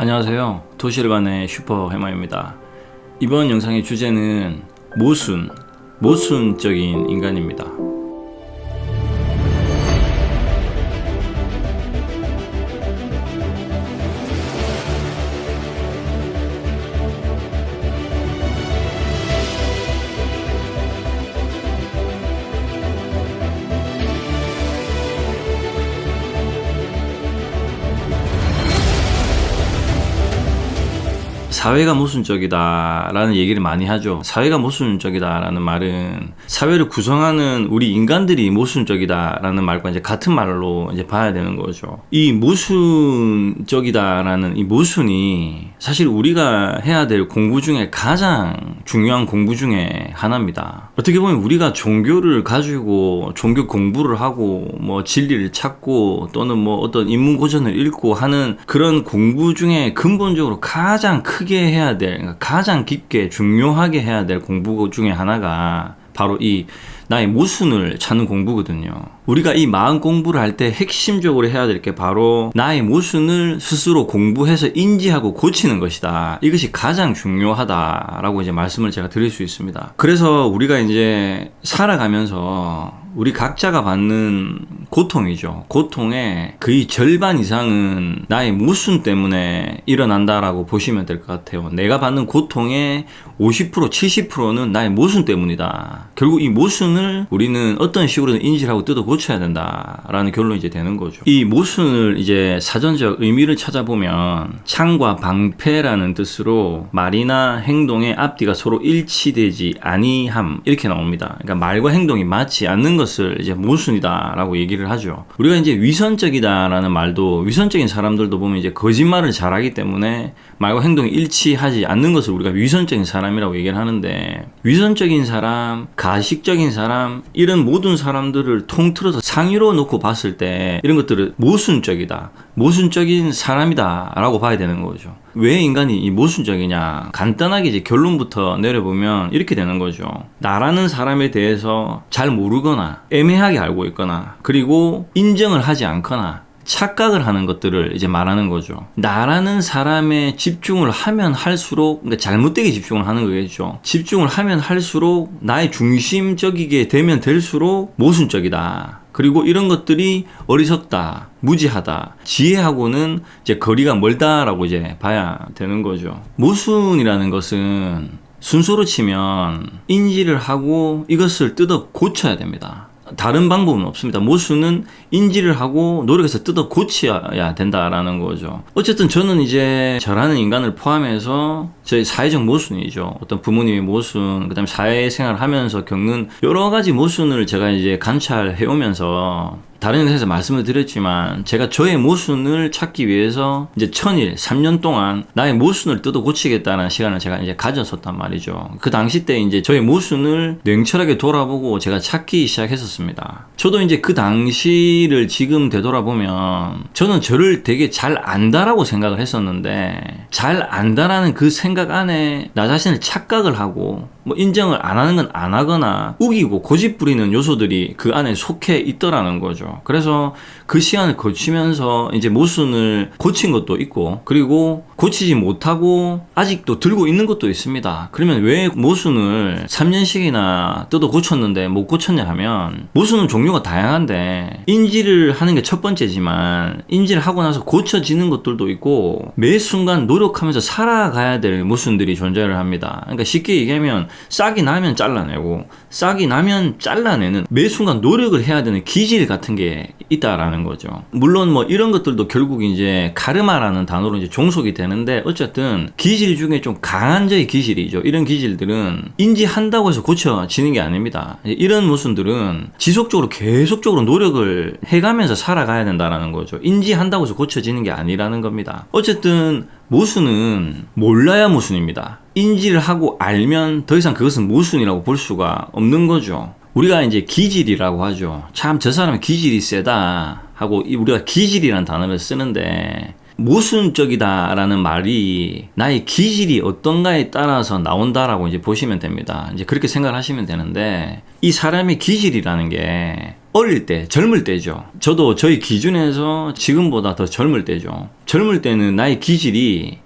안녕하세요. 도시를 가는 슈퍼 해마입니다. 이번 영상의 주제는 모순적인 인간입니다. 사회가 모순적이다 라는 얘기를 많이 하죠. 사회가 모순적이다 라는 말은 사회를 구성하는 우리 인간들이 모순적이다 라는 말과 이제 같은 말로 이제 봐야 되는 거죠. 이 모순적이다 라는 이 모순이 사실 우리가 해야 될 공부 중에 가장 중요한 공부 중에 하나입니다. 어떻게 보면 우리가 종교를 가지고 종교 공부를 하고 뭐 진리를 찾고 또는 뭐 어떤 인문고전을 읽고 하는 그런 공부 중에 근본적으로 가장 크게 해야 될, 그러니까 가장 깊게 중요하게 해야 될 공부 중에 하나가 바로 이 나의 모순을 찾는 공부거든요. 우리가 이 마음 공부를 할 때 핵심적으로 해야 될 게 바로 나의 모순을 스스로 공부해서 인지하고 고치는 것이다. 이것이 가장 중요하다라고 이제 말씀을 제가 드릴 수 있습니다. 그래서 우리가 이제 살아가면서 우리 각자가 받는 고통이죠. 고통의 거의 절반 이상은 나의 모순 때문에 일어난다라고 보시면 될 것 같아요. 내가 받는 고통의 50%, 70%는 나의 모순 때문이다. 결국 이 모순을 우리는 어떤 식으로든 인지를 하고 뜯어 고쳐야 된다라는 결론이 이제 되는 거죠. 이 모순을 이제 사전적 의미를 찾아보면 창과 방패라는 뜻으로 말이나 행동의 앞뒤가 서로 일치되지 아니함 이렇게 나옵니다. 그러니까 말과 행동이 맞지 않는 것을 이제 모순이다라고 얘기를 하죠. 우리가 이제 위선적이다라는 말도 위선적인 사람들도 보면 이제 거짓말을 잘하기 때문에 말과 행동이 일치하지 않는 것을 우리가 위선적인 사람이라고 얘기를 하는데, 위선적인 사람, 가식적인 사람, 이런 모든 사람들을 통틀어서 상위로 놓고 봤을 때 이런 것들을 모순적이다, 모순적인 사람이다 라고 봐야 되는 거죠. 왜 인간이 이 모순적이냐, 간단하게 이제 결론부터 내려보면 이렇게 되는 거죠. 나라는 사람에 대해서 잘 모르거나 애매하게 알고 있거나 그리고 인정을 하지 않거나 착각을 하는 것들을 이제 말하는 거죠. 나라는 사람에 집중을 하면 할수록, 그러니까 잘못되게 집중을 하는 거겠죠. 집중을 하면 할수록 나의 중심적이게 되면 될수록 모순적이다. 그리고 이런 것들이 어리석다, 무지하다, 지혜하고는 이제 거리가 멀다라고 이제 봐야 되는 거죠. 모순이라는 것은 순서로 치면 인지를 하고 이것을 뜯어 고쳐야 됩니다. 다른 방법은 없습니다. 모순은 인지를 하고 노력해서 뜯어 고쳐야 된다라는 거죠. 어쨌든 저는 이제 저라는 인간을 포함해서 저희 사회적 모순이죠. 어떤 부모님의 모순, 그 다음에 사회생활을 하면서 겪는 여러 가지 모순을 제가 이제 관찰해 오면서 다른 영상에서 말씀을 드렸지만 제가 저의 모순을 찾기 위해서 이제 1000일, 3년 동안 나의 모순을 뜯어 고치겠다는 시간을 제가 이제 가졌었단 말이죠. 그 당시 때 이제 저의 모순을 냉철하게 돌아보고 제가 찾기 시작했었습니다. 저도 이제 그 당시를 지금 되돌아보면 저는 저를 되게 잘 안다라고 생각을 했었는데, 잘 안다라는 그 생각 안에 나 자신을 착각을 하고 뭐 인정을 안 하는 건 안 하거나 우기고 고집 부리는 요소들이 그 안에 속해 있더라는 거죠. 그래서 그 시간을 거치면서 이제 모순을 고친 것도 있고, 그리고 고치지 못하고 아직도 들고 있는 것도 있습니다. 그러면 왜 모순을 3년씩이나 뜯어 고쳤는데 못 고쳤냐 하면, 모순은 종류가 다양한데 인지를 하는 게 첫 번째지만 인지를 하고 나서 고쳐지는 것들도 있고 매 순간 노력하면서 살아가야 될 모순들이 존재를 합니다. 그러니까 쉽게 얘기하면 싹이 나면 잘라내고 싹이 나면 잘라내는 매 순간 노력을 해야 되는 기질 같은 게 있다라는 거죠. 물론 뭐 이런 것들도 결국 이제 카르마라는 단어로 이제 종속이 되는데, 어쨌든 기질 중에 좀 강한 저의 기질이죠. 이런 기질들은 인지한다고 해서 고쳐지는 게 아닙니다. 이런 모순들은 지속적으로 계속적으로 노력을 해가면서 살아가야 된다라는 거죠. 인지한다고 해서 고쳐지는 게 아니라는 겁니다. 어쨌든 모순은 몰라야 모순입니다. 인지를 하고 알면 더 이상 그것은 모순이라고 볼 수가 없는 거죠. 우리가 이제 기질이라고 하죠. 참 저 사람은 기질이 세다 하고 우리가 기질이라는 단어를 쓰는데, 모순적이다라는 말이 나의 기질이 어떤가에 따라서 나온다라고 이제 보시면 됩니다. 이제 그렇게 생각을 하시면 되는데, 이 사람의 기질이라는 게 어릴 때, 젊을 때죠. 저도 저희 기준에서 지금보다 더 젊을 때죠. 젊을 때는 나의 기질이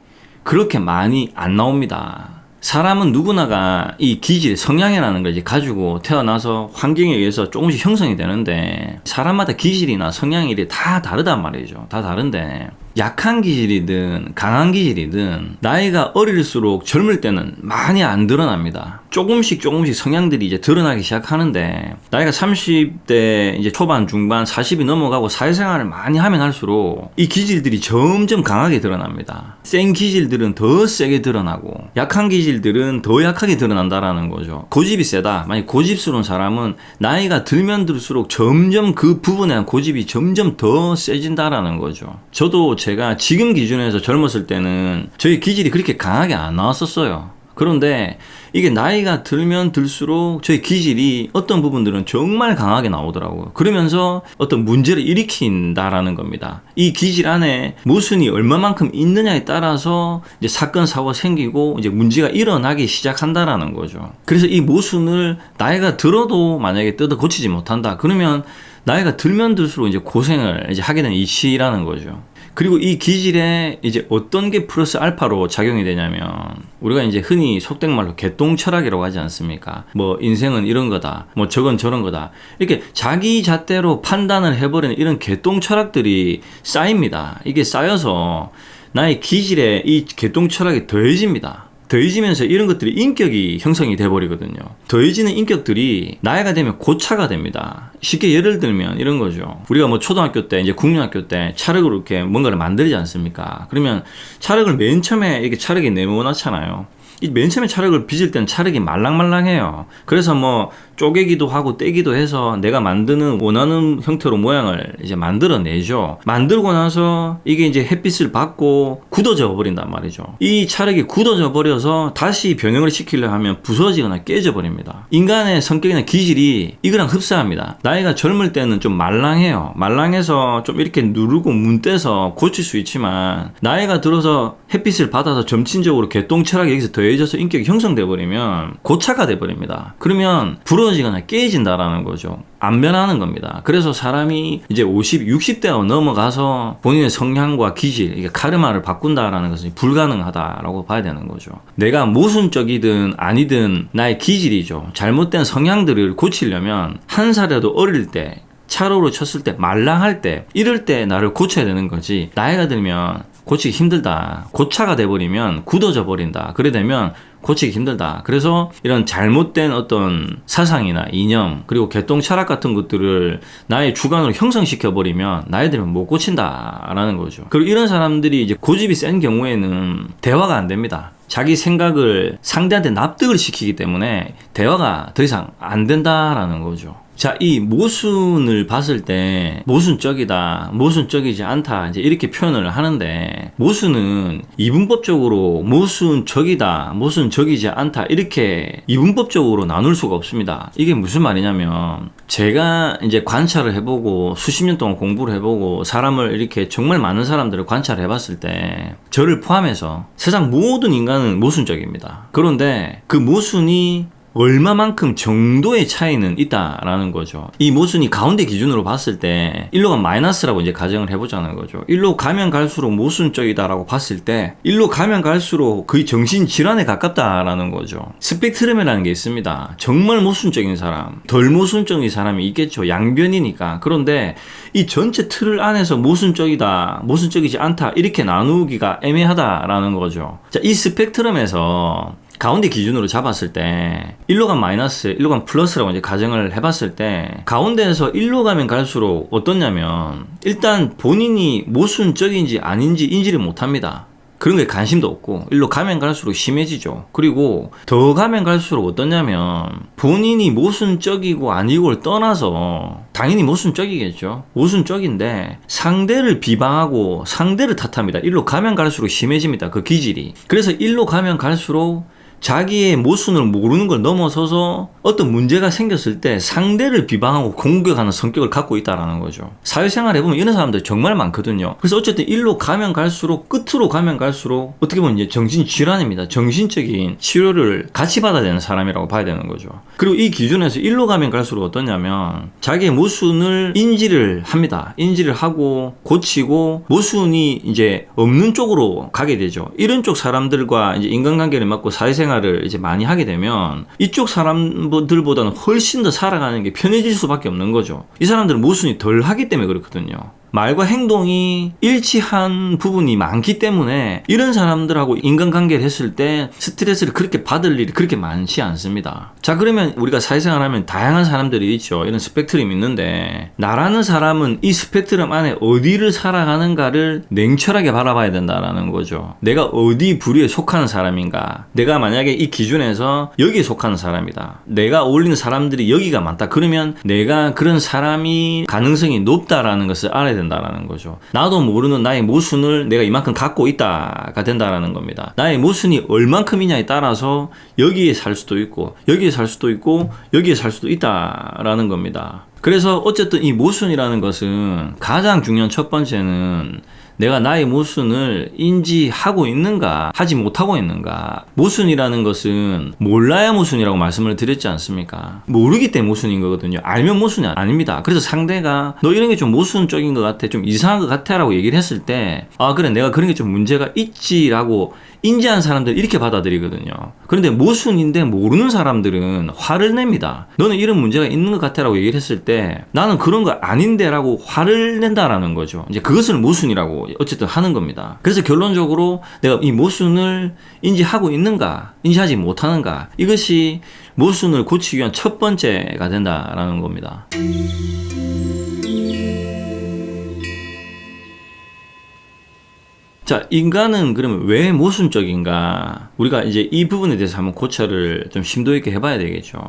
그렇게 많이 안 나옵니다. 사람은 누구나가 이 기질, 성향이라는 걸 이제 가지고 태어나서 환경에 의해서 조금씩 형성이 되는데, 사람마다 기질이나 성향이 다 다르단 말이죠. 다 다른데, 약한 기질이든 강한 기질이든 나이가 어릴수록 젊을 때는 많이 안 드러납니다. 조금씩 성향들이 이제 드러나기 시작하는데, 나이가 30대 이제 초반, 중반, 40이 넘어가고 사회생활을 많이 하면 할수록 이 기질들이 점점 강하게 드러납니다. 센 기질들은 더 세게 드러나고 약한 기질들은 더 약하게 드러난다라는 거죠. 고집이 세다. 만약 고집스러운 사람은 나이가 들면 들수록 점점 그 부분에 대한 고집이 점점 더 세진다라는 거죠. 저도 제가 지금 기준에서 젊었을 때는 저희 기질이 그렇게 강하게 안 나왔었어요. 그런데 이게 나이가 들면 들수록 저희 기질이 어떤 부분들은 정말 강하게 나오더라고요. 그러면서 어떤 문제를 일으킨다라는 겁니다. 이 기질 안에 모순이 얼마만큼 있느냐에 따라서 이제 사건, 사고가 생기고 이제 문제가 일어나기 시작한다라는 거죠. 그래서 이 모순을 나이가 들어도 만약에 뜯어 고치지 못한다. 그러면 나이가 들면 들수록 이제 고생을 이제 하게 되는 이치라는 거죠. 그리고 이 기질에 이제 어떤 게 플러스 알파로 작용이 되냐면, 우리가 이제 흔히 속된 말로 개똥 철학이라고 하지 않습니까? 뭐 인생은 이런 거다, 뭐 저건 저런 거다, 이렇게 자기 잣대로 판단을 해버리는 이런 개똥 철학들이 쌓입니다. 이게 쌓여서 나의 기질에 이 개똥 철학이 더해집니다. 더해지면서 이런 것들이 인격이 형성이 돼버리거든요. 더해지는 인격들이 나이가 되면 고차가 됩니다. 쉽게 예를 들면 이런 거죠. 우리가 뭐 초등학교 때, 이제 국민학교 때 찰흙으로 이렇게 뭔가를 만들지 않습니까? 그러면 찰흙을 맨 처음에 이렇게 찰흙에 네모나잖아요. 이 맨 처음에 찰흙을 빚을 때는 찰흙이 말랑말랑해요. 그래서 뭐 쪼개기도 하고 떼기도 해서 내가 만드는 원하는 형태로 모양을 이제 만들어내죠. 만들고 나서 이게 이제 햇빛을 받고 굳어져 버린단 말이죠. 이 찰흙이 굳어져 버려서 다시 변형을 시키려 하면 부서지거나 깨져 버립니다. 인간의 성격이나 기질이 이거랑 흡사합니다. 나이가 젊을 때는 좀 말랑해요. 말랑해서 좀 이렇게 누르고 문대서 고칠 수 있지만, 나이가 들어서 햇빛을 받아서 점진적으로 개똥 철학이 여기서 더해져서 인격이 형성돼 버리면 고차가 돼 버립니다. 그러면 부러지거나 깨진다라는 거죠. 안 변하는 겁니다. 그래서 사람이 이제 50, 60대가 넘어가서 본인의 성향과 기질, 이게 카르마를 바꾼다라는 것은 불가능하다라고 봐야 되는 거죠. 내가 모순적이든 아니든 나의 기질이죠. 잘못된 성향들을 고치려면 한 살이라도 어릴 때, 차로로 쳤을 때, 말랑할 때, 이럴 때 나를 고쳐야 되는 거지, 나이가 들면 고치기 힘들다, 고차가 돼버리면 굳어져 버린다, 그래 되면 고치기 힘들다. 그래서 이런 잘못된 어떤 사상이나 이념, 그리고 개똥 철학 같은 것들을 나의 주관으로 형성시켜 버리면 나이 들면 못 고친다라는 거죠. 그리고 이런 사람들이 이제 고집이 센 경우에는 대화가 안 됩니다. 자기 생각을 상대한테 납득을 시키기 때문에 대화가 더 이상 안 된다라는 거죠. 자, 이 모순을 봤을 때 모순적이다, 모순적이지 않다, 이제 이렇게 표현을 하는데, 모순은 이분법적으로 모순적이다, 모순적이지 않다, 이렇게 이분법적으로 나눌 수가 없습니다. 이게 무슨 말이냐면, 제가 이제 관찰을 해보고 수십 년 동안 공부를 해보고 사람을 이렇게 정말 많은 사람들을 관찰을 해봤을 때, 저를 포함해서 세상 모든 인간은 모순적입니다. 그런데 그 모순이 얼마만큼 정도의 차이는 있다라는 거죠. 이 모순이 가운데 기준으로 봤을 때 1로 가면 마이너스라고 이제 가정을 해보자는 거죠. 1로 가면 갈수록 모순적이다라고 봤을 때 1로 가면 갈수록 거의 정신질환에 가깝다라는 거죠. 스펙트럼이라는 게 있습니다. 정말 모순적인 사람, 덜 모순적인 사람이 있겠죠. 양변이니까. 그런데 이 전체 틀 안에서 모순적이다, 모순적이지 않다, 이렇게 나누기가 애매하다라는 거죠. 자, 이 스펙트럼에서 가운데 기준으로 잡았을 때 1로 가면 마이너스, 1로 가면 플러스라고 이제 가정을 해봤을 때, 가운데에서 1로 가면 갈수록 어떻냐면, 일단 본인이 모순적인지 아닌지 인지를 못합니다. 그런 게 관심도 없고 1로 가면 갈수록 심해지죠. 그리고 더 가면 갈수록 어떠냐면, 본인이 모순적이고 아니고를 떠나서 당연히 모순적이겠죠. 모순적인데 상대를 비방하고 상대를 탓합니다. 1로 가면 갈수록 심해집니다. 그 기질이. 그래서 1로 가면 갈수록 자기의 모순을 모르는 걸 넘어서서 어떤 문제가 생겼을 때 상대를 비방하고 공격하는 성격을 갖고 있다라는 거죠. 사회생활에 보면 이런 사람들 정말 많거든요. 그래서 어쨌든 일로 가면 갈수록 끝으로 가면 갈수록 어떻게 보면 이제 정신질환입니다. 정신적인 치료를 같이 받아야 되는 사람이라고 봐야 되는 거죠. 그리고 이 기준에서 일로 가면 갈수록 어떠냐면 자기의 모순을 인지를 합니다. 인지를 하고 고치고 모순이 이제 없는 쪽으로 가게 되죠. 이런 쪽 사람들과 이제 인간관계를 맺고 사회생활을 이제 많이 하게 되면 이쪽 사람들보다는 훨씬 더 살아가는 게 편해질 수밖에 없는 거죠. 이 사람들은 모순이 덜 하기 때문에 그렇거든요. 말과 행동이 일치한 부분이 많기 때문에 이런 사람들하고 인간관계를 했을 때 스트레스를 그렇게 받을 일이 그렇게 많지 않습니다. 자, 그러면 우리가 사회생활 하면 다양한 사람들이 있죠. 이런 스펙트럼이 있는데 나라는 사람은 이 스펙트럼 안에 어디를 살아가는가를 냉철하게 바라봐야 된다는 거죠. 내가 어디 부류에 속하는 사람인가. 내가 만약에 이 기준에서 여기에 속하는 사람이다. 내가 어울리는 사람들이 여기가 많다. 그러면 내가 그런 사람이 가능성이 높다라는 것을 알아야 된다라는 거죠. 나도 모르는 나의 모순을 내가 이만큼 갖고 있다가 된다라는 겁니다. 나의 모순이 얼만큼이냐에 따라서 여기에 살 수도 있고 여기에 살 수도 있고 여기에 살 수도 있다라는 겁니다. 그래서 어쨌든 이 모순이라는 것은 가장 중요한 첫 번째는 내가 나의 모순을 인지하고 있는가 하지 못하고 있는가. 모순이라는 것은 몰라야 모순이라고 말씀을 드렸지 않습니까? 모르기 때문에 모순인 거거든요. 알면 모순이 아닙니다. 그래서 상대가 너 이런 게 좀 모순적인 것 같아, 좀 이상한 것 같아 라고 얘기를 했을 때 아 그래 내가 그런 게 좀 문제가 있지 라고 인지한 사람들 이렇게 받아들이거든요. 그런데 모순인데 모르는 사람들은 화를 냅니다. 너는 이런 문제가 있는 것 같아 라고 얘기를 했을 때 나는 그런 거 아닌데 라고 화를 낸다라는 거죠. 이제 그것을 모순이라고 어쨌든 하는 겁니다. 그래서 결론적으로 내가 이 모순을 인지하고 있는가 인지하지 못하는가 이것이 모순을 고치기 위한 첫 번째가 된다라는 겁니다. 자, 인간은 그러면 왜 모순적인가? 우리가 이제 이 부분에 대해서 한번 고찰을 좀 심도 있게 해봐야 되겠죠.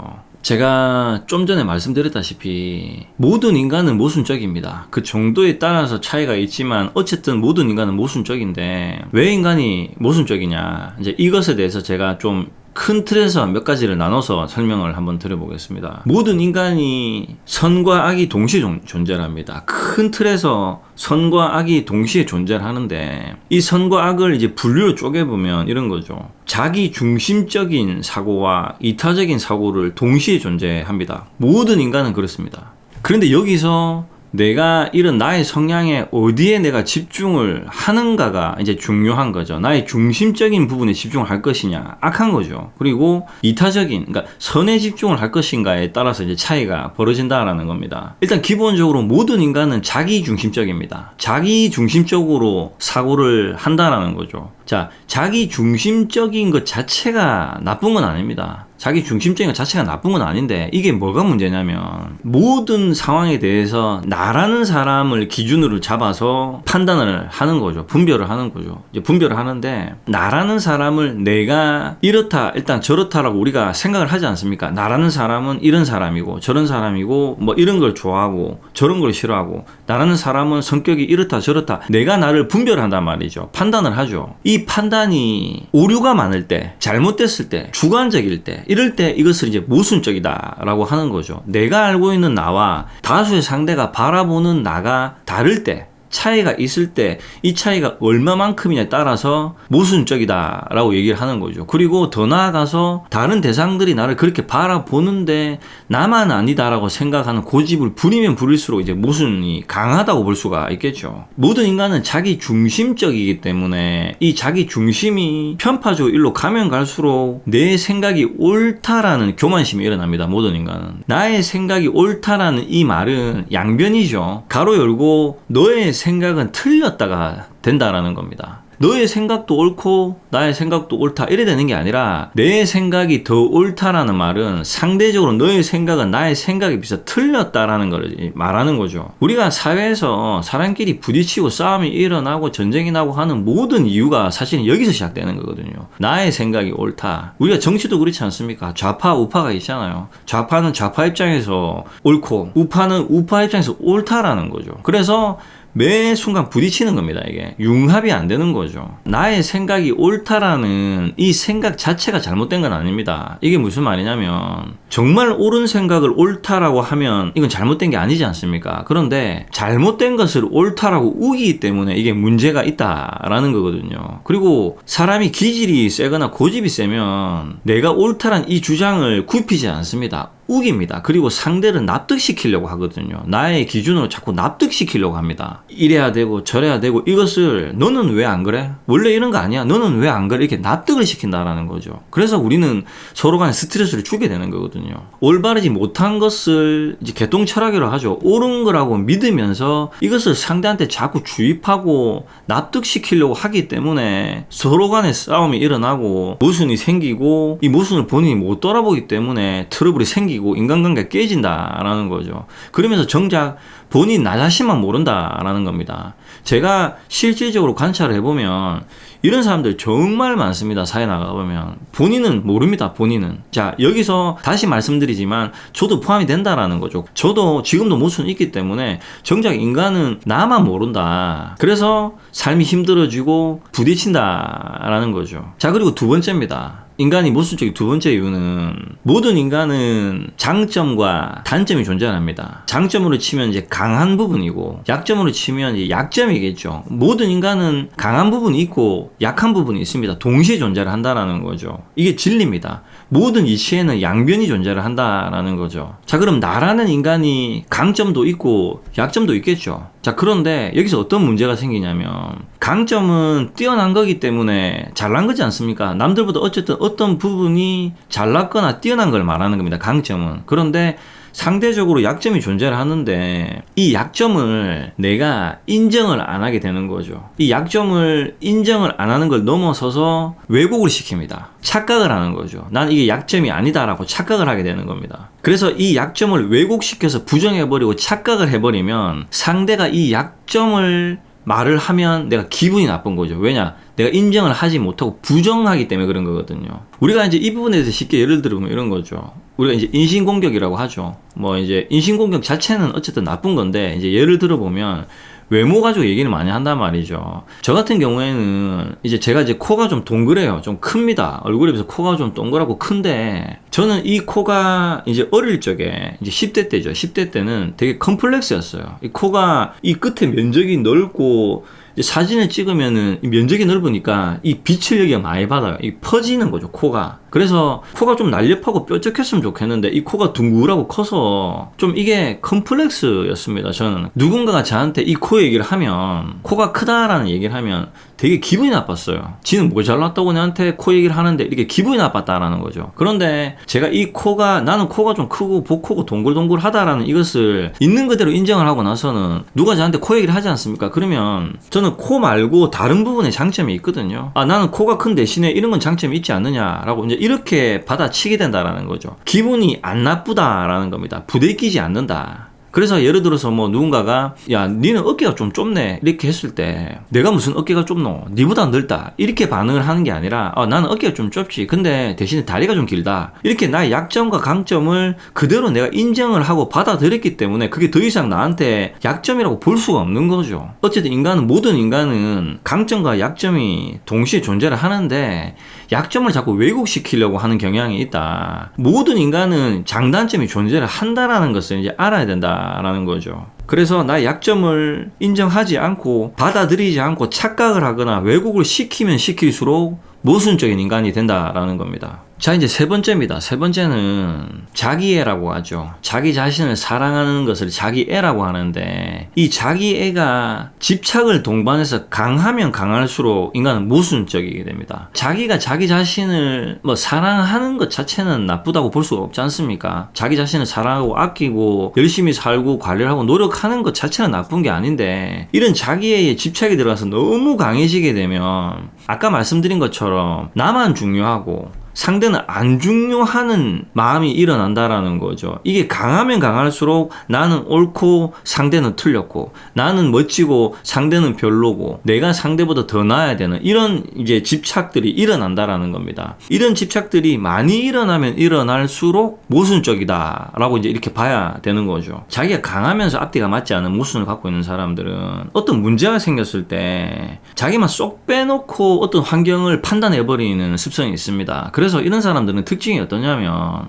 제가 좀 전에 말씀드렸다시피 모든 인간은 모순적입니다. 그 정도에 따라서 차이가 있지만 어쨌든 모든 인간은 모순적인데 왜 인간이 모순적이냐? 이제 이것에 대해서 제가 좀 큰 틀에서 몇 가지를 나눠서 설명을 한번 드려보겠습니다. 모든 인간이 선과 악이 동시에 존재를 합니다. 큰 틀에서 선과 악이 동시에 존재를 하는데 이 선과 악을 이제 분류로 쪼개보면 이런 거죠. 자기 중심적인 사고와 이타적인 사고를 동시에 존재합니다. 모든 인간은 그렇습니다. 그런데 여기서 내가 이런 나의 성향에 어디에 내가 집중을 하는가가 이제 중요한 거죠. 나의 중심적인 부분에 집중을 할 것이냐, 악한 거죠. 그리고 이타적인, 그러니까 선에 집중을 할 것인가에 따라서 이제 차이가 벌어진다라는 겁니다. 일단 기본적으로 모든 인간은 자기 중심적입니다. 자기 중심적으로 사고를 한다라는 거죠. 자, 자기 중심적인 것 자체가 나쁜 건 아닙니다. 자기 중심적인 것 자체가 나쁜 건 아닌데 이게 뭐가 문제냐면 모든 상황에 대해서 나라는 사람을 기준으로 잡아서 판단을 하는 거죠. 분별을 하는 거죠. 이제 분별을 하는데 나라는 사람을 내가 이렇다 일단 저렇다라고 우리가 생각을 하지 않습니까? 나라는 사람은 이런 사람이고 저런 사람이고 뭐 이런 걸 좋아하고 저런 걸 싫어하고 나라는 사람은 성격이 이렇다 저렇다 내가 나를 분별한단 말이죠. 판단을 하죠. 이 판단이 오류가 많을 때 잘못됐을 때 주관적일 때 이럴 때 이것을 이제 모순적이다라고 하는 거죠. 내가 알고 있는 나와 다수의 상대가 바라보는 나가 다를 때 차이가 있을 때 이 차이가 얼마만큼이냐에 따라서 모순적이다라고 얘기를 하는 거죠. 그리고 더 나아가서 다른 대상들이 나를 그렇게 바라보는데 나만 아니다라고 생각하는 고집을 부리면 부릴수록 이제 모순이 강하다고 볼 수가 있겠죠. 모든 인간은 자기 중심적이기 때문에 이 자기 중심이 편파적으로 일로 가면 갈수록 내 생각이 옳다라는 교만심이 일어납니다. 모든 인간은. 나의 생각이 옳다라는 이 말은 양변이죠. 가로 열고 너의 생각은 틀렸다가 된다라는 겁니다. 너의 생각도 옳고 나의 생각도 옳다 이래 되는 게 아니라 내 생각이 더 옳다라는 말은 상대적으로 너의 생각은 나의 생각에 비해서 틀렸다라는 걸 말하는 거죠. 우리가 사회에서 사람끼리 부딪히고 싸움이 일어나고 전쟁이 나고 하는 모든 이유가 사실은 여기서 시작되는 거거든요. 나의 생각이 옳다. 우리가 정치도 그렇지 않습니까? 좌파 우파가 있잖아요. 좌파는 좌파 입장에서 옳고 우파는 우파 입장에서 옳다라는 거죠. 그래서 매 순간 부딪히는 겁니다. 이게 융합이 안 되는 거죠. 나의 생각이 옳다라는 이 생각 자체가 잘못된 건 아닙니다. 이게 무슨 말이냐면 정말 옳은 생각을 옳다라고 하면 이건 잘못된 게 아니지 않습니까? 그런데 잘못된 것을 옳다라고 우기기 때문에 이게 문제가 있다라는 거거든요. 그리고 사람이 기질이 세거나 고집이 세면 내가 옳다란 이 주장을 굽히지 않습니다. 우깁니다. 그리고 상대를 납득시키려고 하거든요. 나의 기준으로 자꾸 납득시키려고 합니다. 이래야 되고 저래야 되고 이것을 너는 왜 안 그래? 원래 이런 거 아니야? 너는 왜 안 그래? 이렇게 납득을 시킨다라는 거죠. 그래서 우리는 서로 간에 스트레스를 주게 되는 거거든요. 올바르지 못한 것을 이제 개똥철학이라고 하죠. 옳은 거라고 믿으면서 이것을 상대한테 자꾸 주입하고 납득시키려고 하기 때문에 서로 간에 싸움이 일어나고 모순이 생기고 이 모순을 본인이 못 돌아보기 때문에 트러블이 생기고 인간관계가 깨진다라는 거죠. 그러면서 정작 본인 나 자신만 모른다라는 겁니다. 제가 실질적으로 관찰을 해보면 이런 사람들 정말 많습니다. 사회 나가보면 본인은 모릅니다. 본인은. 자, 여기서 다시 말씀드리지만 저도 포함이 된다라는 거죠. 저도 지금도 모순이 있기 때문에 정작 인간은 나만 모른다. 그래서 삶이 힘들어지고 부딪힌다라는 거죠. 자, 그리고 두 번째입니다. 인간이 모순적인 두 번째 이유는 모든 인간은 장점과 단점이 존재합니다. 장점으로 치면 이제 강한 부분이고 약점으로 치면 이제 약점이겠죠. 모든 인간은 강한 부분이 있고 약한 부분이 있습니다. 동시에 존재를 한다라는 거죠. 이게 진리입니다. 모든 이치에는 양변이 존재를 한다라는 거죠. 자, 그럼 나라는 인간이 강점도 있고 약점도 있겠죠. 자, 그런데 여기서 어떤 문제가 생기냐면 강점은 뛰어난 거기 때문에 잘난 거지 않습니까? 남들보다 어쨌든 어떤 부분이 잘났거나 뛰어난 걸 말하는 겁니다. 강점은. 그런데 상대적으로 약점이 존재를 하는데 이 약점을 내가 인정을 안 하게 되는 거죠. 이 약점을 인정을 안 하는 걸 넘어서서 왜곡을 시킵니다. 착각을 하는 거죠. 난 이게 약점이 아니다라고 착각을 하게 되는 겁니다. 그래서 이 약점을 왜곡시켜서 부정해버리고 착각을 해버리면 상대가 이 약점을 말을 하면 내가 기분이 나쁜 거죠. 왜냐? 내가 인정을 하지 못하고 부정하기 때문에 그런 거거든요. 우리가 이제 이 부분에 대해서 쉽게 예를 들면 이런 거죠. 우리가 이제 인신공격이라고 하죠. 뭐 이제 인신공격 자체는 어쨌든 나쁜 건데 이제 예를 들어보면 외모 가지고 얘기를 많이 한단 말이죠. 저 같은 경우에는 이제 제가 이제 코가 좀 동그래요. 좀 큽니다. 얼굴에 비해서 코가 좀 동그랗고 큰데 저는 이 코가 이제 어릴 적에 이제 10대 때죠. 10대 때는 되게 컴플렉스였어요. 이 코가 이 끝에 면적이 넓고 사진을 찍으면은 면적이 넓으니까 이 빛을 여기가 많이 받아요. 이 퍼지는 거죠, 코가. 그래서 코가 좀 날렵하고 뾰족했으면 좋겠는데 이 코가 둥글하고 커서 좀 이게 컴플렉스였습니다. 저는 누군가가 저한테 이 코 얘기를 하면 코가 크다라는 얘기를 하면 되게 기분이 나빴어요. 지는 뭐 잘났다고 내한테 코 얘기를 하는데 이렇게 기분이 나빴다라는 거죠. 그런데 제가 이 코가 나는 코가 좀 크고 복코고 동글동글하다라는 이것을 있는 그대로 인정을 하고 나서는 누가 저한테 코 얘기를 하지 않습니까? 그러면 저는 코 말고 다른 부분에 장점이 있거든요. 아, 나는 코가 큰 대신에 이런 건 장점이 있지 않느냐라고 이제 이렇게 받아치게 된다라는 거죠. 기분이 안 나쁘다라는 겁니다. 부대끼지 않는다. 그래서 예를 들어서 뭐 누군가가 야 니는 어깨가 좀 좁네 이렇게 했을 때 내가 무슨 어깨가 좁노 니보다 넓다 이렇게 반응을 하는 게 아니라 나는 어깨가 좀 좁지 근데 대신에 다리가 좀 길다 이렇게 나의 약점과 강점을 그대로 내가 인정을 하고 받아들였기 때문에 그게 더 이상 나한테 약점이라고 볼 수가 없는 거죠. 어쨌든 모든 인간은 강점과 약점이 동시에 존재를 하는데 약점을 자꾸 왜곡시키려고 하는 경향이 있다. 모든 인간은 장단점이 존재를 한다라는 것을 이제 알아야 된다라는 거죠. 그래서 나의 약점을 인정하지 않고 받아들이지 않고 착각을 하거나 왜곡을 시키면 시킬수록 모순적인 인간이 된다라는 겁니다. 자, 이제 세 번째입니다. 세 번째는 자기애라고 하죠. 자기 자신을 사랑하는 것을 자기애라고 하는데 이 자기애가 집착을 동반해서 강하면 강할수록 인간은 모순적이게 됩니다. 자기가 자기 자신을 사랑하는 것 자체는 나쁘다고 볼 수가 없지 않습니까? 자기 자신을 사랑하고 아끼고 열심히 살고 관리를 하고 노력하는 것 자체는 나쁜 게 아닌데 이런 자기애에 집착이 들어가서 너무 강해지게 되면 아까 말씀드린 것처럼 나만 중요하고 상대는 안 중요하는 마음이 일어난다라는 거죠. 이게 강하면 강할수록 나는 옳고 상대는 틀렸고, 나는 멋지고 상대는 별로고, 내가 상대보다 더 나아야 되는 이런 이제 집착들이 일어난다라는 겁니다. 이런 집착들이 많이 일어나면 일어날수록 모순적이다라고 이제 이렇게 봐야 되는 거죠. 자기가 강하면서 앞뒤가 맞지 않은 모순을 갖고 있는 사람들은 어떤 문제가 생겼을 때 자기만 쏙 빼놓고 어떤 환경을 판단해버리는 습성이 있습니다. 그래서 이런 사람들은 특징이 어떠냐면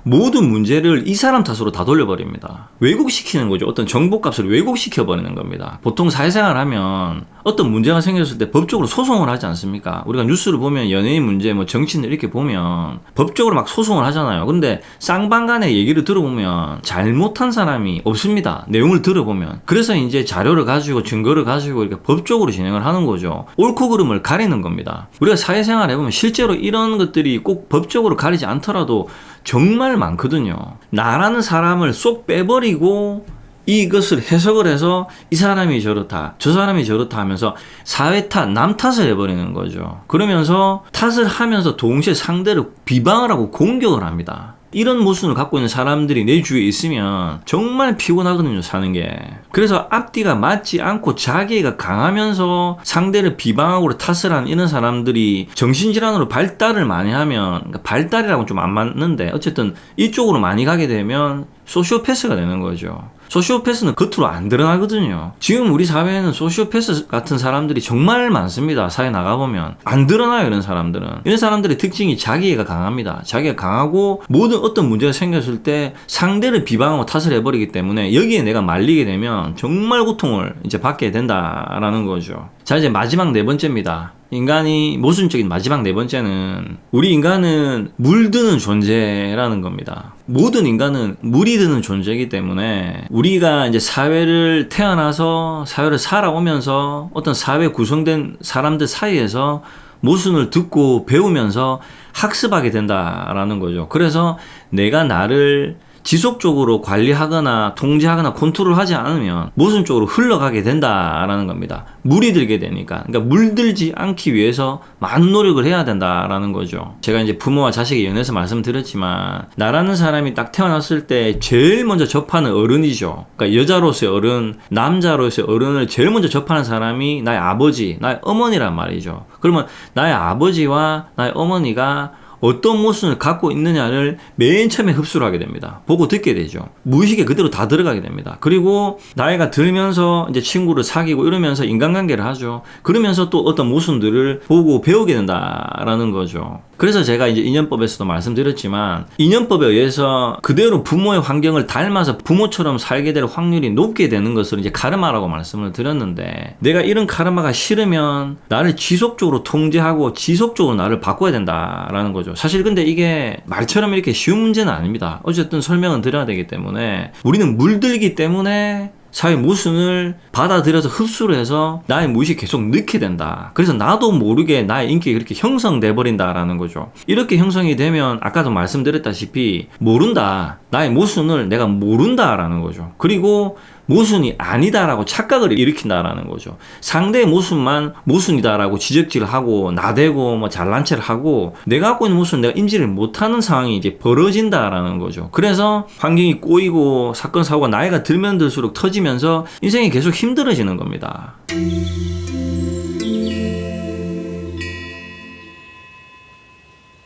모든 문제를 이 사람 탓으로 다 돌려버립니다. 왜곡시키는 거죠. 어떤 정보값을 왜곡시켜버리는 겁니다. 보통 사회생활 하면 어떤 문제가 생겼을 때 법적으로 소송을 하지 않습니까? 우리가 뉴스를 보면 연예인 문제, 뭐 정치인들 이렇게 보면 법적으로 막 소송을 하잖아요. 근데 쌍방간의 얘기를 들어보면 잘못한 사람이 없습니다. 내용을 들어보면. 그래서 이제 자료를 가지고 증거를 가지고 이렇게 법적으로 진행을 하는 거죠. 옳고 그름을 가리는 겁니다. 우리가 사회생활 해보면 실제로 이런 것들이 꼭 법적으로 가리지 않더라도 정말 많거든요. 나라는 사람을 쏙 빼버리고 이것을 해석을 해서 이 사람이 저렇다, 저 사람이 저렇다 하면서 사회 탓, 남 탓을 해버리는 거죠. 그러면서 탓을 하면서 동시에 상대를 비방을 하고 공격을 합니다. 이런 모습을 갖고 있는 사람들이 내 주위에 있으면 정말 피곤하거든요, 사는 게. 그래서 앞뒤가 맞지 않고 자기가 강하면서 상대를 비방하고 탓을 하는 이런 사람들이 정신질환으로 발달을 많이 하면, 그러니까 발달이라고는 좀 안 맞는데 어쨌든 이쪽으로 많이 가게 되면 소시오패스가 되는 거죠. 소시오패스는 겉으로 안 드러나거든요. 지금 우리 사회에는 소시오패스 같은 사람들이 정말 많습니다. 사회 나가보면 안 드러나요. 이런 사람들은. 이런 사람들의 특징이 자기애가 강합니다. 자기가 강하고 모든 어떤 문제가 생겼을 때 상대를 비방하고 탓을 해버리기 때문에 여기에 내가 말리게 되면 정말 고통을 이제 받게 된다라는 거죠. 자, 이제 마지막 네 번째입니다. 인간이 모순적인 마지막 네 번째는 우리 인간은 물드는 존재라는 겁니다. 모든 인간은 물이 드는 존재이기 때문에 우리가 이제 사회를 태어나서 사회를 살아오면서 어떤 사회 구성된 사람들 사이에서 모순을 듣고 배우면서 학습하게 된다라는 거죠. 그래서 내가 나를 지속적으로 관리하거나 통제하거나 컨트롤하지 않으면 모순적으로 흘러가게 된다라는 겁니다. 물이 들게 되니까. 그러니까 물들지 않기 위해서 많은 노력을 해야 된다라는 거죠. 제가 이제 부모와 자식의 연애에서 말씀드렸지만 나라는 사람이 딱 태어났을 때 제일 먼저 접하는 어른이죠. 그러니까 여자로서의 어른, 남자로서의 어른을 제일 먼저 접하는 사람이 나의 아버지, 나의 어머니란 말이죠. 그러면 나의 아버지와 나의 어머니가 어떤 모순을 갖고 있느냐를 맨 처음에 흡수를 하게 됩니다. 보고 듣게 되죠. 무의식에 그대로 다 들어가게 됩니다. 그리고 나이가 들면서 이제 친구를 사귀고 이러면서 인간관계를 하죠. 그러면서 또 어떤 모순들을 보고 배우게 된다라는 거죠. 그래서 제가 이제 인연법에서도 말씀드렸지만 인연법에 의해서 그대로 부모의 환경을 닮아서 부모처럼 살게 될 확률이 높게 되는 것을 이제 카르마라고 말씀을 드렸는데 내가 이런 카르마가 싫으면 나를 지속적으로 통제하고 지속적으로 나를 바꿔야 된다라는 거죠. 사실 근데 이게 말처럼 이렇게 쉬운 문제는 아닙니다. 어쨌든 설명은 드려야 되기 때문에 우리는 물들기 때문에 사회 모순을 받아들여서 흡수를 해서 나의 무의식이 계속 넣게 된다. 그래서 나도 모르게 나의 인격이 그렇게 형성돼 버린다라는 거죠. 이렇게 형성이 되면 아까도 말씀드렸다시피 모른다. 나의 모순을 내가 모른다라는 거죠. 그리고 모순이 아니다라고 착각을 일으킨다라는 거죠. 상대의 모순만 모순이다라고 지적질을 하고 나대고 뭐 잘난 체를 하고 내가 갖고 있는 모순을 내가 인지를 못하는 상황이 이제 벌어진다라는 거죠. 그래서 환경이 꼬이고 사건 사고가 나이가 들면 들수록 터지면서 인생이 계속 힘들어지는 겁니다.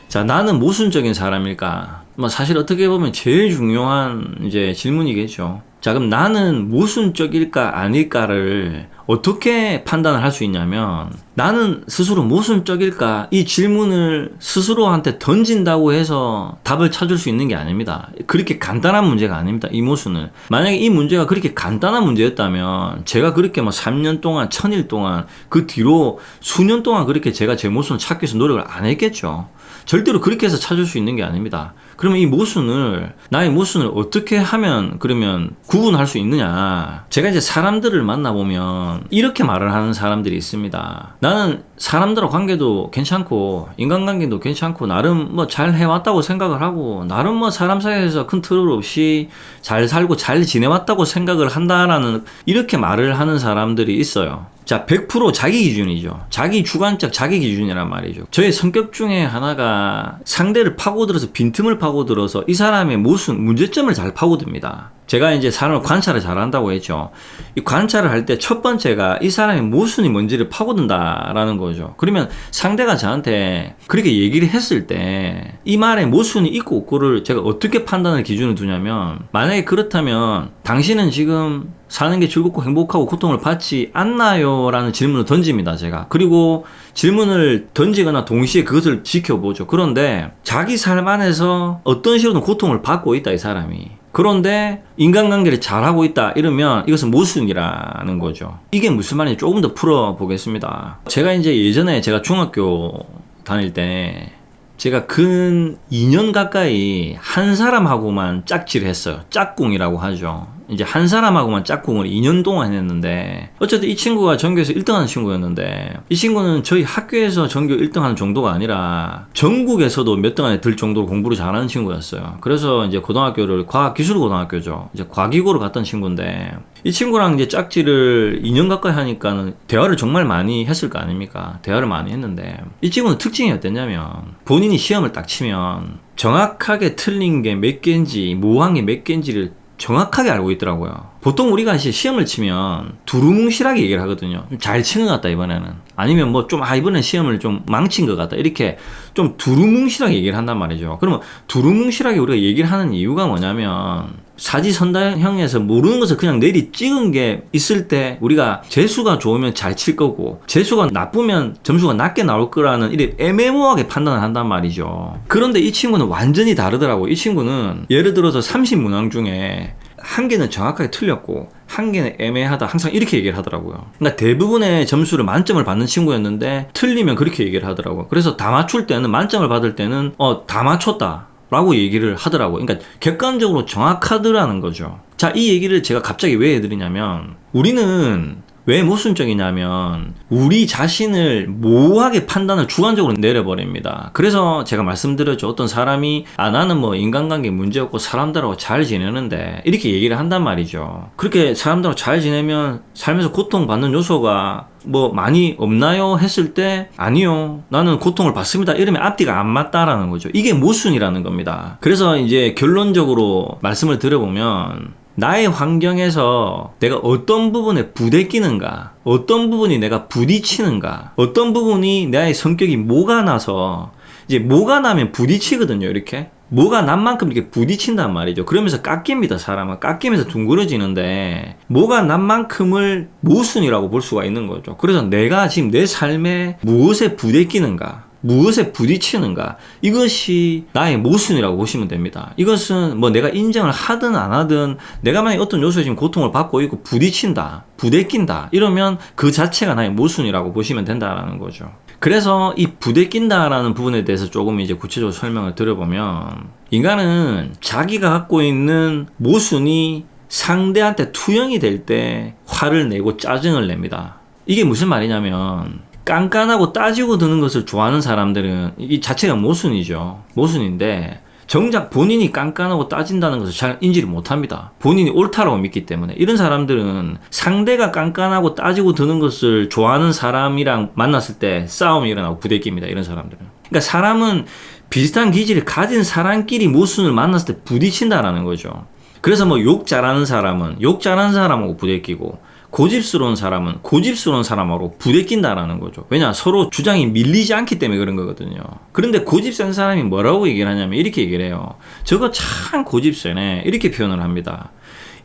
자, 나는 모순적인 사람일까? 뭐 사실 어떻게 보면 제일 중요한 이제 질문이겠죠. 자, 그럼 나는 모순적일까 아닐까를 어떻게 판단을 할 수 있냐면 나는 스스로 모순적일까? 이 질문을 스스로한테 던진다고 해서 답을 찾을 수 있는 게 아닙니다. 그렇게 간단한 문제가 아닙니다. 이 모순을. 만약에 이 문제가 그렇게 간단한 문제였다면 제가 그렇게 뭐 3년 동안 1000일 동안 그 뒤로 수년 동안 그렇게 제가 제 모순을 찾기 위해서 노력을 안 했겠죠. 절대로 그렇게 해서 찾을 수 있는 게 아닙니다. 그러면 이 모순을, 나의 모순을 어떻게 하면 그러면 구분할 수 있느냐. 제가 이제 사람들을 만나보면 이렇게 말을 하는 사람들이 있습니다. 나는 사람들과 관계도 괜찮고 인간관계도 괜찮고 나름 뭐 잘 해왔다고 생각을 하고 나름 뭐 사람 사이에서 큰 트러블 없이 잘 살고 잘 지내왔다고 생각을 한다라는 이렇게 말을 하는 사람들이 있어요. 자, 100% 자기 기준이죠. 자기 주관적 자기 기준이란 말이죠. 저의 성격 중에 하나가 상대를 파고들어서 빈틈을 파고들어서 이 사람의 무슨 문제점을 잘 파고듭니다. 제가 이제 사람을 관찰을 잘한다고 했죠. 이 관찰을 할 때 첫 번째가 이 사람의 모순이 뭔지를 파고든다라는 거죠. 그러면 상대가 저한테 그렇게 얘기를 했을 때 이 말에 모순이 있고 없고를 제가 어떻게 판단을 기준을 두냐면, 만약에 그렇다면 당신은 지금 사는 게 즐겁고 행복하고 고통을 받지 않나요? 라는 질문을 던집니다, 제가. 그리고 질문을 던지거나 동시에 그것을 지켜보죠. 그런데 자기 삶 안에서 어떤 식으로든 고통을 받고 있다, 이 사람이. 그런데 인간관계를 잘하고 있다 이러면 이것은 모순이라는 거죠. 이게 무슨 말인지 조금 더 풀어보겠습니다. 제가 이제 예전에 제가 중학교 다닐 때 제가 근 2년 가까이 한 사람하고만 짝지를 했어요. 짝꿍이라고 하죠. 이제 한 사람하고만 짝꿍을 2년 동안 했는데, 어쨌든 이 친구가 전교에서 1등하는 친구였는데, 이 친구는 저희 학교에서 전교 1등하는 정도가 아니라 전국에서도 몇 등 안에 들 정도로 공부를 잘하는 친구였어요. 그래서 이제 고등학교를 과학기술고등학교죠. 이제 과기고를 갔던 친구인데, 이 친구랑 이제 짝지를 2년 가까이 하니까는 대화를 정말 많이 했을 거 아닙니까? 대화를 많이 했는데, 이 친구는 특징이 어땠냐면, 본인이 시험을 딱 치면 정확하게 틀린 게 몇 개인지, 모호한 게 몇 개인지를 정확하게 알고 있더라고요. 보통 우리가 이제 시험을 치면 두루뭉실하게 얘기를 하거든요. 좀 잘 친 것 같다 이번에는, 아니면 뭐 좀 이번엔 시험을 좀 망친 것 같다, 이렇게 좀 두루뭉실하게 얘기를 한단 말이죠. 그러면 두루뭉실하게 우리가 얘기를 하는 이유가 뭐냐면, 사지선다형에서 모르는 것을 그냥 내리 찍은 게 있을 때 우리가 재수가 좋으면 잘 칠 거고 재수가 나쁘면 점수가 낮게 나올 거라는 이렇게 애매모호하게 판단을 한단 말이죠. 그런데 이 친구는 완전히 다르더라고요. 이 친구는 예를 들어서 30문항 중에 한 개는 정확하게 틀렸고 한 개는 애매하다, 항상 이렇게 얘기를 하더라고요. 그러니까 대부분의 점수를 만점을 받는 친구였는데 틀리면 그렇게 얘기를 하더라고요. 그래서 다 맞출 때는, 만점을 받을 때는 다 맞췄다 라고 얘기를 하더라고요. 그러니까 객관적으로 정확하더라는 거죠. 자, 이 얘기를 제가 갑자기 왜 해드리냐면, 우리는 왜 모순적이냐면 우리 자신을 모호하게 판단을 주관적으로 내려버립니다. 그래서 제가 말씀드렸죠. 어떤 사람이 나는 뭐 인간관계 문제없고 사람들하고 잘 지내는데 이렇게 얘기를 한단 말이죠. 그렇게 사람들하고 잘 지내면 삶에서 고통받는 요소가 뭐 많이 없나요? 했을 때 아니요, 나는 고통을 받습니다, 이러면 앞뒤가 안 맞다라는 거죠. 이게 모순이라는 겁니다. 그래서 이제 결론적으로 말씀을 드려보면, 나의 환경에서 내가 어떤 부분에 부대끼는가, 어떤 부분이 내가 부딪히는가, 어떤 부분이 나의 성격이 뭐가 나서, 이제 뭐가 나면 부딪히거든요. 이렇게 뭐가 난 만큼 이렇게 부딪힌단 말이죠. 그러면서 깎입니다. 사람은 깎이면서 둥그러지는데, 뭐가 난 만큼을 모순이라고 볼 수가 있는 거죠. 그래서 내가 지금 내 삶에 무엇에 부대끼는가, 무엇에 부딪히는가, 이것이 나의 모순이라고 보시면 됩니다. 이것은 뭐 내가 인정을 하든 안 하든, 내가 만약에 어떤 요소에 지금 고통을 받고 있고 부딪힌다, 부대낀다 이러면 그 자체가 나의 모순이라고 보시면 된다라는 거죠. 그래서 이 부대낀다라는 부분에 대해서 조금 이제 구체적으로 설명을 드려보면, 인간은 자기가 갖고 있는 모순이 상대한테 투영이 될 때 화를 내고 짜증을 냅니다. 이게 무슨 말이냐면, 깐깐하고 따지고 드는 것을 좋아하는 사람들은 이 자체가 모순이죠. 모순인데, 정작 본인이 깐깐하고 따진다는 것을 잘 인지를 못합니다. 본인이 옳다라고 믿기 때문에. 이런 사람들은 상대가 깐깐하고 따지고 드는 것을 좋아하는 사람이랑 만났을 때 싸움이 일어나고 부대끼입니다. 이런 사람들은. 그러니까 사람은 비슷한 기질을 가진 사람끼리 모순을 만났을 때 부딪힌다라는 거죠. 그래서 뭐 욕 잘하는 사람은 욕 잘하는 사람하고 부대끼고, 고집스러운 사람은 고집스러운 사람하고 부대낀다라는 거죠. 왜냐? 서로 주장이 밀리지 않기 때문에 그런 거거든요. 그런데 고집 센 사람이 뭐라고 얘기를 하냐면 이렇게 얘기를 해요. 저거 참 고집 세네, 이렇게 표현을 합니다.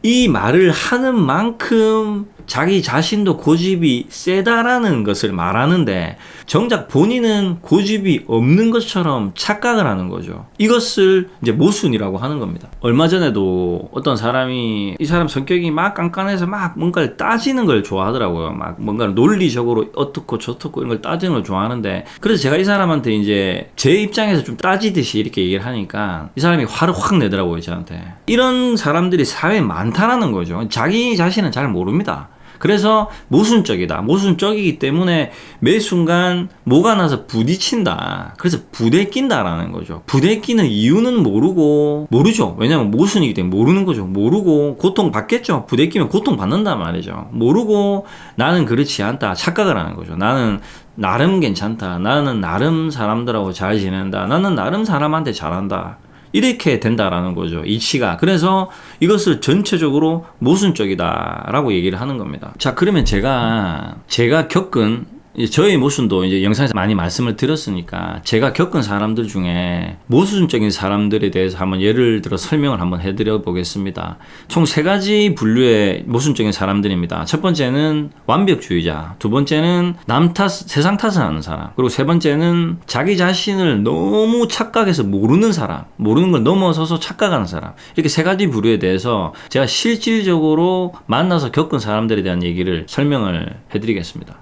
이 말을 하는 만큼 자기 자신도 고집이 세다라는 것을 말하는데, 정작 본인은 고집이 없는 것처럼 착각을 하는 거죠. 이것을 이제 모순이라고 하는 겁니다. 얼마 전에도 어떤 사람이, 이 사람 성격이 막 깐깐해서 막 뭔가를 따지는 걸 좋아하더라고요. 막 뭔가를 논리적으로 어떻고 저떻고 이런 걸 따지는 걸 좋아하는데, 그래서 제가 이 사람한테 이제 제 입장에서 좀 따지듯이 이렇게 얘기를 하니까 이 사람이 화를 확 내더라고요, 저한테. 이런 사람들이 사회에 많다라는 거죠. 자기 자신은 잘 모릅니다. 그래서 모순적이다. 모순적이기 때문에 매 순간 뭐가 나서 부딪힌다. 그래서 부대낀다라는 거죠. 부대끼는 이유는 모르죠. 왜냐면 모순이기 때문에 모르는 거죠. 모르고 고통 받겠죠. 부대끼면 고통 받는단 말이죠. 모르고 나는 그렇지 않다. 착각을 하는 거죠. 나는 나름 괜찮다. 나는 나름 사람들하고 잘 지낸다. 나는 나름 사람한테 잘한다. 이렇게 된다라는 거죠. 이치가. 그래서 이것을 전체적으로 모순적이다라고 얘기를 하는 겁니다. 자, 그러면 제가 겪은 저의 모순도 이제 영상에서 많이 말씀을 드렸으니까 제가 겪은 사람들 중에 모순적인 사람들에 대해서 한번 예를 들어 설명을 한번 해드려 보겠습니다. 총 3가지 분류의 모순적인 사람들입니다. 첫 번째는 완벽주의자, 두 번째는 남 탓, 세상 탓을 하는 사람, 그리고 세 번째는 자기 자신을 너무 착각해서 모르는 사람, 모르는 걸 넘어서서 착각하는 사람. 이렇게 3가지 부류에 대해서 제가 실질적으로 만나서 겪은 사람들에 대한 얘기를 설명을 해드리겠습니다.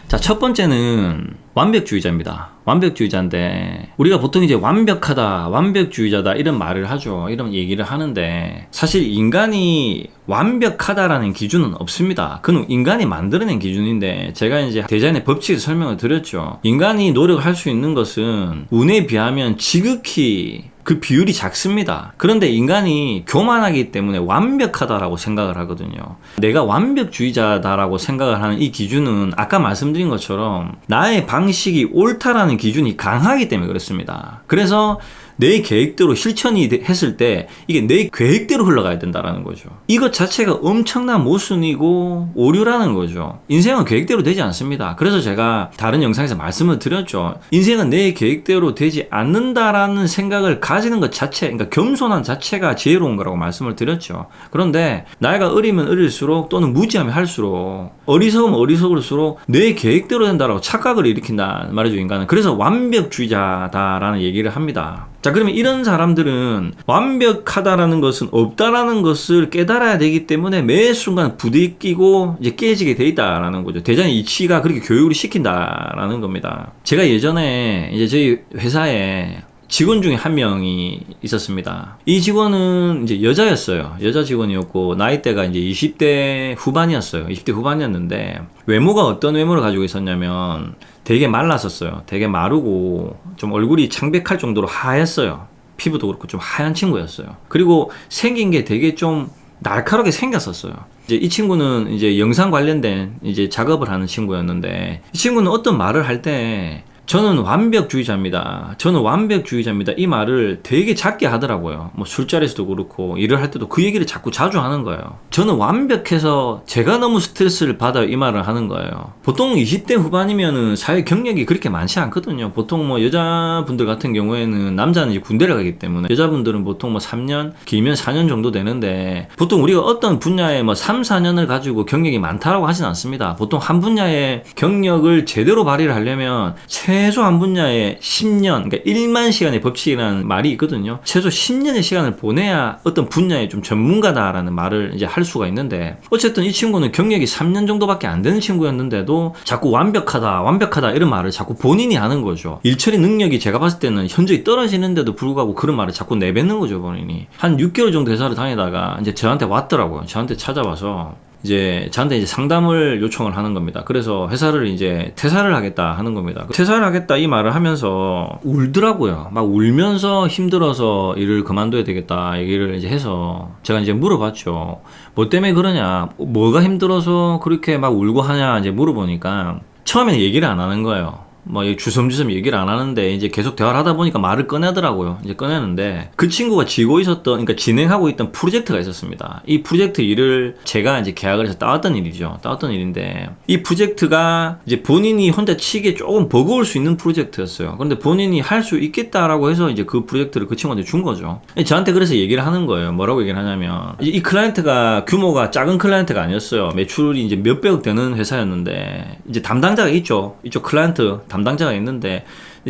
자, 첫 번째는 완벽주의자입니다. 완벽주의자인데 우리가 보통 이제 완벽하다, 완벽주의자다 이런 말을 하죠. 이런 얘기를 하는데 사실 인간이 완벽하다라는 기준은 없습니다. 그건 인간이 만들어낸 기준인데 제가 이제 디자인의 법칙을 설명을 드렸죠. 인간이 노력할 수 있는 것은 운에 비하면 지극히 그 비율이 작습니다. 그런데 인간이 교만하기 때문에 완벽하다라고 생각을 하거든요. 내가 완벽주의자다라고 생각을 하는 이 기준은 아까 말씀드린 것처럼 나의 방식이 옳다라는 기준이 강하기 때문에 그렇습니다. 그래서 내 계획대로 실천이 했을 때 이게 내 계획대로 흘러가야 된다라는 거죠. 이것 자체가 엄청난 모순이고 오류라는 거죠. 인생은 계획대로 되지 않습니다. 그래서 제가 다른 영상에서 말씀을 드렸죠. 인생은 내 계획대로 되지 않는다라는 생각을 가지는 것 자체, 그러니까 겸손한 자체가 지혜로운 거라고 말씀을 드렸죠. 그런데 나이가 어리면 어릴수록 또는 무지하면 할수록 어리석으면 어리석을수록 내 계획대로 된다라고 착각을 일으킨다 말이죠, 인간은. 그래서 완벽주의자다라는 얘기를 합니다. 자, 그러면 이런 사람들은 완벽하다라는 것은 없다라는 것을 깨달아야 되기 때문에 매 순간 부딪히고 이제 깨지게 돼 있다라는 거죠. 대장의 이치가 그렇게 교육을 시킨다라는 겁니다. 제가 예전에 이제 저희 회사에 직원 중에 한 명이 있었습니다. 이 직원은 이제 여자였어요. 여자 직원이었고 나이대가 이제 20대 후반이었어요. 20대 후반이었는데 외모가 어떤 외모를 가지고 있었냐면 되게 말랐었어요. 되게 마르고 좀 얼굴이 창백할 정도로 하였어요. 피부도 그렇고 좀 하얀 친구였어요. 그리고 생긴 게 되게 좀 날카롭게 생겼었어요. 이제 이 친구는 이제 영상 관련된 이제 작업을 하는 친구였는데 이 친구는 어떤 말을 할 때 저는 완벽주의자입니다. 이 말을 되게 작게 하더라고요. 뭐 술자리에서도 그렇고 일을 할 때도 그 얘기를 자주 하는 거예요. 저는 완벽해서 제가 너무 스트레스를 받아요. 이 말을 하는 거예요. 보통 20대 후반이면은 사회 경력이 그렇게 많지 않거든요. 보통 뭐 여자분들 같은 경우에는 남자는 이제 군대를 가기 때문에 여자분들은 보통 뭐 3년, 길면 4년 정도 되는데 보통 우리가 어떤 분야에 뭐 3, 4년을 가지고 경력이 많다라고 하진 않습니다. 보통 한 분야의 경력을 제대로 발휘를 하려면 최소 한 분야에 10년, 그러니까 1만 시간의 법칙이라는 말이 있거든요. 최소 10년의 시간을 보내야 어떤 분야에 좀 전문가다라는 말을 이제 할 수가 있는데 어쨌든 이 친구는 경력이 3년 정도밖에 안 되는 친구였는데도 자꾸 완벽하다 이런 말을 자꾸 본인이 하는 거죠. 일처리 능력이 제가 봤을 때는 현저히 떨어지는데도 불구하고 그런 말을 자꾸 내뱉는 거죠, 본인이. 한 6개월 정도 회사를 다니다가 이제 저한테 왔더라고요. 저한테 찾아와서 이제 저한테 이제 상담을 요청을 하는 겁니다. 그래서 회사를 이제 퇴사를 하겠다 하는 겁니다. 퇴사를 하겠다 이 말을 하면서 울더라고요. 막 울면서 힘들어서 일을 그만둬야 되겠다 얘기를 이제 해서 제가 이제 물어봤죠. 뭐 때문에 그러냐? 뭐가 힘들어서 그렇게 막 울고 하냐 이제 물어보니까 처음에는 얘기를 안 하는 거예요. 뭐 주섬주섬 얘기를 안 하는데 이제 계속 대화를 하다 보니까 말을 꺼내더라고요. 이제 꺼내는데 그 친구가 그러니까 진행하고 있던 프로젝트가 있었습니다. 이 프로젝트 일을 제가 이제 계약을 해서 따왔던 일이죠. 따왔던 일인데 이 프로젝트가 이제 본인이 혼자 치기에 조금 버거울 수 있는 프로젝트였어요. 그런데 본인이 할 수 있겠다라고 해서 이제 그 프로젝트를 그 친구한테 준 거죠. 저한테 그래서 얘기를 하는 거예요. 뭐라고 얘기를 하냐면 이 클라이언트가 규모가 작은 클라이언트가 아니었어요. 매출이 이제 몇백억 되는 회사였는데 이제 담당자가 있죠. 이쪽 클라이언트 담당자가 있는데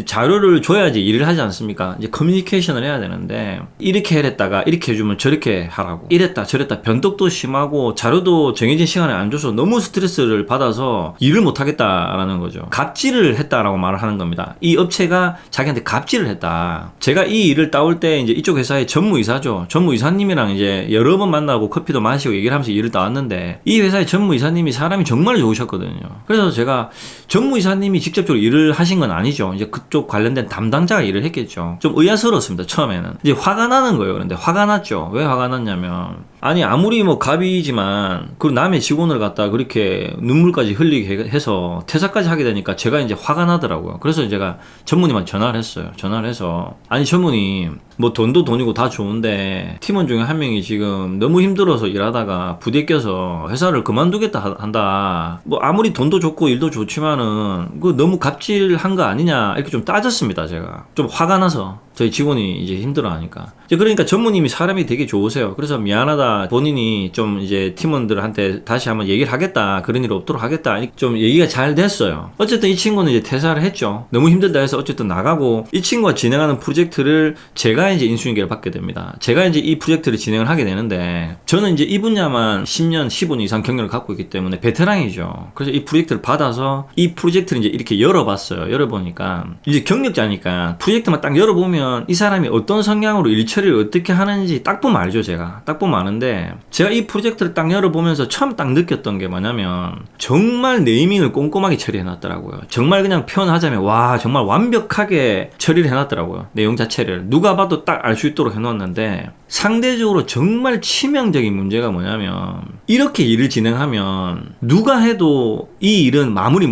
자료를 줘야지 일을 하지 않습니까? 이제 커뮤니케이션을 해야 되는데 이렇게 해랬다가 이렇게 해주면 저렇게 하라고 이랬다 저랬다 변덕도 심하고 자료도 정해진 시간에 안 줘서 너무 스트레스를 받아서 일을 못 하겠다라는 거죠. 갑질을 했다라고 말을 하는 겁니다. 이 업체가 자기한테 갑질을 했다. 제가 이 일을 따올 때 이제 이쪽 회사의 전무이사죠. 전무이사님이랑 이제 여러 번 만나고 커피도 마시고 얘기를 하면서 일을 따왔는데 이 회사의 전무이사님이 사람이 정말 좋으셨거든요. 그래서 제가 전무이사님이 직접적으로 일을 하신 건 아니죠. 이제 그쪽 관련된 담당자가 일을 했겠죠. 좀 의아스러웠습니다. 처음에는. 이제 화가 나는 거예요. 그런데 화가 났죠. 왜 화가 났냐면 아니 아무리 뭐 갑이지만 그 남의 직원을 갖다 그렇게 눈물까지 흘리게 해서 퇴사까지 하게 되니까 제가 이제 화가 나더라고요. 그래서 제가 전무님한테 전화를 했어요. 전화를 해서 아니 전무님 뭐 돈도 돈이고 다 좋은데 팀원 중에 한 명이 지금 너무 힘들어서 일하다가 부대 껴서 회사를 그만두겠다 한다. 뭐 아무리 돈도 좋고 일도 좋지만은 그 너무 갑질한 거 아니냐 이렇게 좀 따졌습니다. 제가 좀 화가 나서 저희 직원이 이제 힘들어하니까. 그러니까 전무님이 사람이 되게 좋으세요. 그래서 미안하다. 본인이 좀 이제 팀원들한테 다시 한번 얘기를 하겠다. 그런 일 없도록 하겠다. 좀 얘기가 잘 됐어요. 어쨌든 이 친구는 이제 퇴사를 했죠. 너무 힘들다 해서 어쨌든 나가고 이 친구가 진행하는 프로젝트를 제가 이제 인수인계를 받게 됩니다. 제가 이제 이 프로젝트를 진행을 하게 되는데 저는 이제 이 분야만 10년, 15년 이상 경력을 갖고 있기 때문에 베테랑이죠. 그래서 이 프로젝트를 받아서 이 프로젝트를 이제 이렇게 열어봤어요. 열어보니까 이제 경력자니까 프로젝트만 딱 열어보면 이 사람이 어떤 성향으로 일 처리를 어떻게 하는지 딱 보면 알죠. 제가 딱 보면 아는데 제가 이 프로젝트를 딱 열어보면서 처음 딱 느꼈던 게 뭐냐면 정말 네이밍을 꼼꼼하게 처리해놨더라고요. 정말 그냥 표현하자면 와 정말 완벽하게 처리를 해놨더라고요. 내용 자체를 누가 봐도 딱 알 수 있도록 해놓았는데 상대적으로 정말 치명적인 문제가 뭐냐면 이렇게 일을 진행하면 누가 해도 이 일은 마무리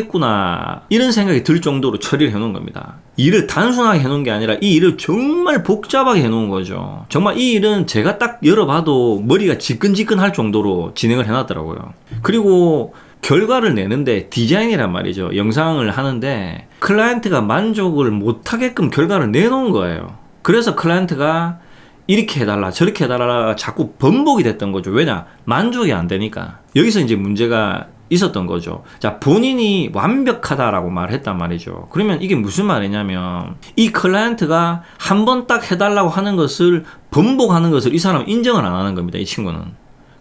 못하겠구나 이런 생각이 들 정도로 처리를 해놓은 겁니다. 일을 단순하게 해놓은 게 아니라 이 일을 정말 복잡하게 해놓은 거죠. 정말 이 일은 제가 딱 열어봐도 머리가 지끈지끈할 정도로 진행을 해놨더라고요. 그리고 결과를 내는데 디자인이란 말이죠. 영상을 하는데 클라이언트가 만족을 못하게끔 결과를 내놓은 거예요. 그래서 클라이언트가 이렇게 해달라 저렇게 해달라 자꾸 번복이 됐던 거죠. 왜냐? 만족이 안 되니까. 여기서 이제 문제가 있었던 거죠. 자, 본인이 완벽하다라고 말했단 말이죠. 그러면 이게 무슨 말이냐면 이 클라이언트가 한 번 딱 해달라고 하는 것을 번복하는 것을 이 사람은 인정을 안 하는 겁니다. 이 친구는.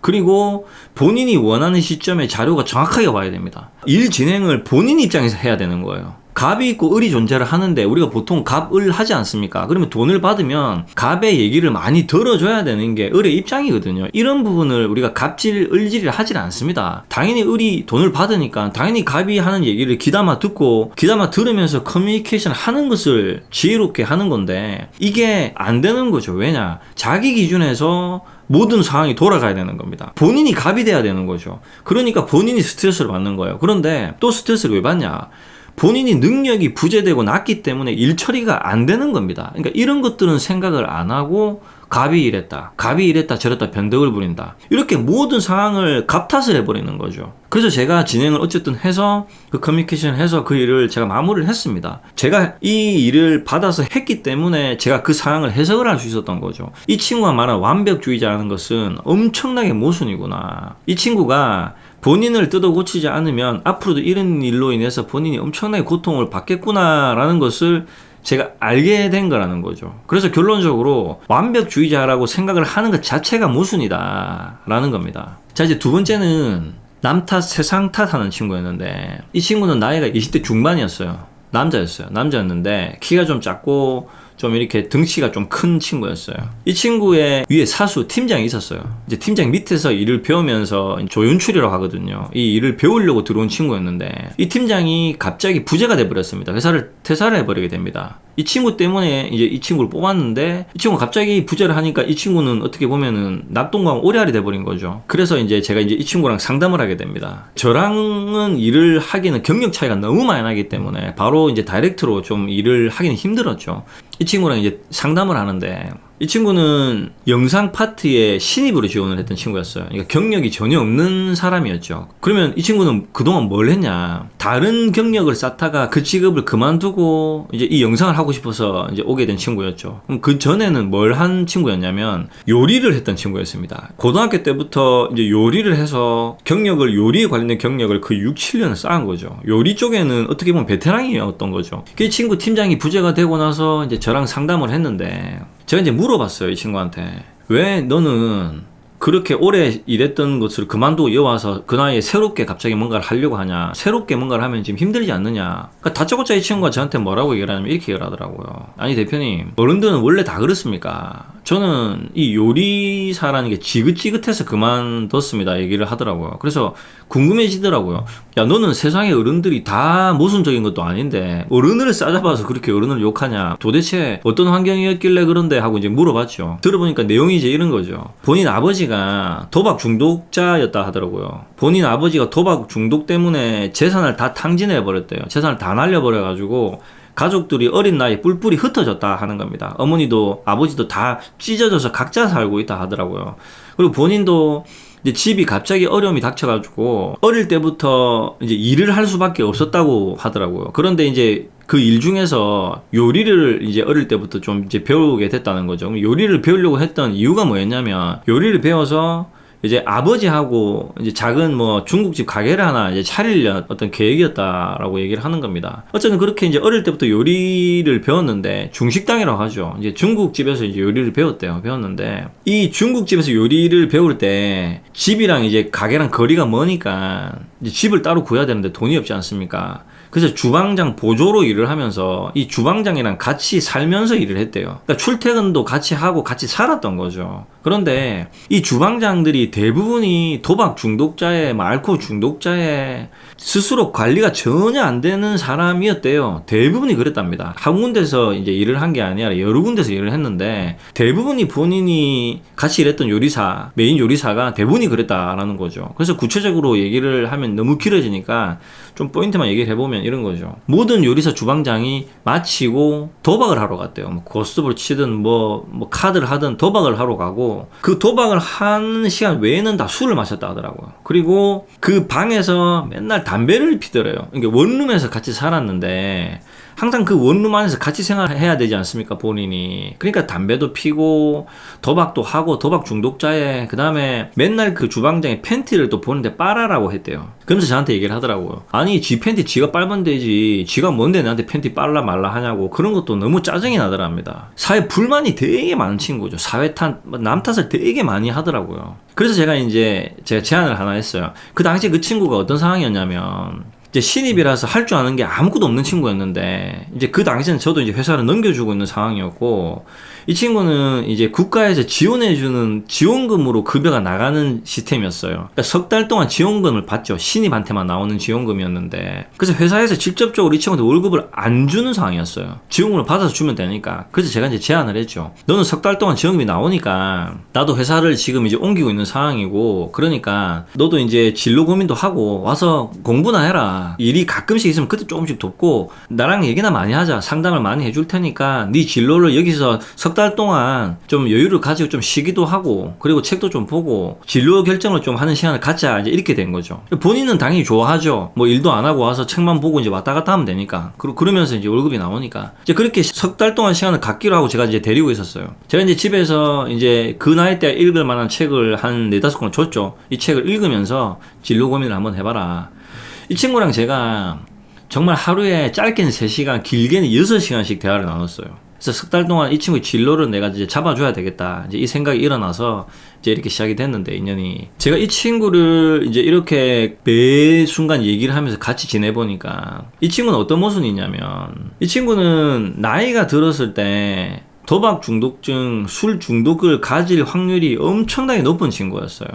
그리고 본인이 원하는 시점에 자료가 정확하게 와야 됩니다. 일 진행을 본인 입장에서 해야 되는 거예요. 갑이 있고 을이 존재를 하는데 우리가 보통 갑, 을 하지 않습니까? 그러면 돈을 받으면 갑의 얘기를 많이 들어줘야 되는 게 을의 입장이거든요. 이런 부분을 우리가 갑질, 을질을 하질 않습니다. 당연히 을이 돈을 받으니까 당연히 갑이 하는 얘기를 귀담아 듣고 귀담아 들으면서 커뮤니케이션 하는 것을 지혜롭게 하는 건데 이게 안 되는 거죠. 왜냐? 자기 기준에서 모든 상황이 돌아가야 되는 겁니다. 본인이 갑이 돼야 되는 거죠. 그러니까 본인이 스트레스를 받는 거예요. 그런데 또 스트레스를 왜 받냐? 본인이 능력이 부재되고 낮기 때문에 일 처리가 안 되는 겁니다. 그러니까 이런 것들은 생각을 안 하고 갑이 이랬다 저랬다 변덕을 부린다 이렇게 모든 상황을 갑 탓을 해버리는 거죠. 그래서 제가 진행을 어쨌든 해서 그 커뮤니케이션을 해서 그 일을 제가 마무리를 했습니다. 제가 이 일을 받아서 했기 때문에 제가 그 상황을 해석을 할 수 있었던 거죠. 이 친구가 말하는 완벽주의자라는 것은 엄청나게 모순이구나. 이 친구가 본인을 뜯어 고치지 않으면 앞으로도 이런 일로 인해서 본인이 엄청나게 고통을 받겠구나라는 것을 제가 알게 된 거라는 거죠. 그래서 결론적으로 완벽주의자라고 생각을 하는 것 자체가 모순이다 라는 겁니다. 자, 이제 두 번째는 남 탓, 세상 탓 하는 친구였는데 이 친구는 나이가 20대 중반이었어요. 남자였는데 키가 좀 작고 좀 이렇게 덩치가 좀 큰 친구였어요. 이 친구의 위에 사수 팀장이 있었어요. 이제 팀장 밑에서 일을 배우면서 조연출이라고 하거든요. 이 일을 배우려고 들어온 친구였는데 이 팀장이 갑자기 부재가 돼버렸습니다. 회사를 퇴사를 해버리게 됩니다. 이 친구 때문에 이제 이 친구를 뽑았는데 이 친구가 갑자기 부재를 하니까 이 친구는 어떻게 보면은 납동강 오래알이 돼버린 거죠. 그래서 이제 제가 이제 이 친구랑 상담을 하게 됩니다. 저랑은 일을 하기는 경력 차이가 너무 많이 나기 때문에 바로 이제 다이렉트로 좀 일을 하기는 힘들었죠. 이 친구랑 이제 상담을 하는데 이 친구는 영상 파트에 신입으로 지원을 했던 친구였어요. 그러니까 경력이 전혀 없는 사람이었죠. 그러면 이 친구는 그동안 뭘 했냐? 다른 경력을 쌓다가 그 직업을 그만두고 이제 이 영상을 하고 싶어서 이제 오게 된 친구였죠. 그럼 그 전에는 뭘 한 친구였냐면 요리를 했던 친구였습니다. 고등학교 때부터 이제 요리를 해서 요리에 관련된 경력을 거의 6, 7년을 쌓은 거죠. 요리 쪽에는 어떻게 보면 베테랑이었던 거죠. 그 친구 팀장이 부재가 되고 나서 이제 저랑 상담을 했는데 제가 이제 물어봤어요, 이 친구한테. 왜 너는 그렇게 오래 일했던 것을 그만두고 이어와서 그 나이에 새롭게 갑자기 뭔가를 하려고 하냐? 새롭게 뭔가를 하면 지금 힘들지 않느냐? 그러니까 다짜고짜 이 친구가 저한테 뭐라고 얘기를 하냐면 이렇게 얘기를 하더라고요. 아니 대표님, 어른들은 원래 다 그렇습니까? 저는 이 요리사라는 게 지긋지긋해서 그만뒀습니다. 얘기를 하더라고요. 그래서 궁금해지더라고요. 야, 너는 세상의 어른들이 다 모순적인 것도 아닌데 어른을 싸잡아서 그렇게 어른을 욕하냐? 도대체 어떤 환경이었길래 그런데 하고 이제 물어봤죠. 들어보니까 내용이 이제 이런 거죠. 본인 아버지가 도박 중독자였다 하더라고요. 본인 아버지가 도박 중독 때문에 재산을 다 탕진해버렸대요. 재산을 다 날려버려가지고 가족들이 어린 나이에 뿔뿔이 흩어졌다 하는 겁니다. 어머니도 아버지도 다 찢어져서 각자 살고 있다 하더라고요. 그리고 본인도 이제 집이 갑자기 어려움이 닥쳐가지고 어릴 때부터 이제 일을 할 수밖에 없었다고 하더라고요. 그런데 이제 그 일 중에서 요리를 이제 어릴 때부터 좀 이제 배우게 됐다는 거죠. 요리를 배우려고 했던 이유가 뭐였냐면 요리를 배워서 이제 아버지하고 이제 작은 뭐 중국집 가게를 하나 이제 차리려 어떤 계획이었다라고 얘기를 하는 겁니다. 어쨌든 그렇게 이제 어릴 때부터 요리를 배웠는데 중식당이라고 하죠. 이제 중국집에서 이제 요리를 배웠는데 이 중국집에서 요리를 배울 때 집이랑 이제 가게랑 거리가 머니까 이제 집을 따로 구해야 되는데 돈이 없지 않습니까? 그래서 주방장 보조로 일을 하면서 이 주방장이랑 같이 살면서 일을 했대요. 그러니까 출퇴근도 같이 하고 같이 살았던 거죠. 그런데 이 주방장들이 대부분이 도박 중독자에, 알코올 중독자에 스스로 관리가 전혀 안 되는 사람이었대요. 대부분이 그랬답니다. 한 군데서 이제 일을 한 게 아니라 여러 군데서 일을 했는데 대부분이 본인이 같이 일했던 요리사, 메인 요리사가 대부분이 그랬다라는 거죠. 그래서 구체적으로 얘기를 하면 너무 길어지니까 좀 포인트만 얘기를 해보면 이런 거죠. 모든 요리사 주방장이 마치고 도박을 하러 갔대요. 뭐 고스톱을 치든 뭐 카드를 하든 도박을 하러 가고 그 도박을 하는 시간 외에는 다 술을 마셨다 하더라고요. 그리고 그 방에서 맨날 담배를 피더래요. 그러니까 원룸에서 같이 살았는데 항상 그 원룸 안에서 같이 생활해야 되지 않습니까, 본인이. 그러니까 담배도 피고 도박도 하고 도박 중독자에 그 다음에 맨날 그 주방장이 팬티를 또 보는데 빨아라고 했대요. 그러면서 저한테 얘기를 하더라고요. 아니 지 팬티 지가 빨면 되지 지가 뭔데 나한테 팬티 빨라 말라 하냐고. 그런 것도 너무 짜증이 나더랍니다. 사회 불만이 되게 많은 친구죠. 사회 남 탓을 되게 많이 하더라고요. 그래서 제가 제안을 하나 했어요. 그 당시에 그 친구가 어떤 상황이었냐면 이제 신입이라서 할 줄 아는 게 아무것도 없는 친구였는데 이제 그 당시에는 저도 이제 회사를 넘겨주고 있는 상황이었고 이 친구는 이제 국가에서 지원해주는 지원금으로 급여가 나가는 시스템이었어요. 그러니까 석 달 동안 지원금을 받죠. 신입한테만 나오는 지원금이었는데 그래서 회사에서 직접적으로 이 친구한테 월급을 안 주는 상황이었어요. 지원금을 받아서 주면 되니까. 그래서 제가 이제 제안을 했죠. 너는 석 달 동안 지원금이 나오니까 나도 회사를 지금 이제 옮기고 있는 상황이고 그러니까 너도 이제 진로 고민도 하고 와서 공부나 해라. 일이 가끔씩 있으면 그때 조금씩 돕고 나랑 얘기나 많이 하자. 상담을 많이 해줄 테니까 네 진로를 여기서 석 달 동안 좀 여유를 가지고 좀 쉬기도 하고 그리고 책도 좀 보고 진로 결정을 좀 하는 시간을 갖자. 이제 이렇게 된 거죠. 본인은 당연히 좋아하죠. 뭐 일도 안 하고 와서 책만 보고 이제 왔다 갔다 하면 되니까. 그러면서 이제 월급이 나오니까 이제 그렇게 석 달 동안 시간을 갖기로 하고 제가 이제 데리고 있었어요. 제가 이제 집에서 이제 그 나이 때 읽을 만한 책을 한 4-5권 줬죠. 이 책을 읽으면서 진로 고민을 한번 해봐라. 이 친구랑 제가 정말 하루에 짧게는 3시간, 길게는 6시간씩 대화를 나눴어요. 그래서 석 달 동안 이 친구의 진로를 내가 이제 잡아줘야 되겠다. 이제 이 생각이 일어나서 이제 이렇게 시작이 됐는데, 인연이. 제가 이 친구를 이제 이렇게 매 순간 얘기를 하면서 같이 지내보니까 이 친구는 어떤 모습이 있냐면, 이 친구는 나이가 들었을 때 도박 중독증, 술 중독을 가질 확률이 엄청나게 높은 친구였어요.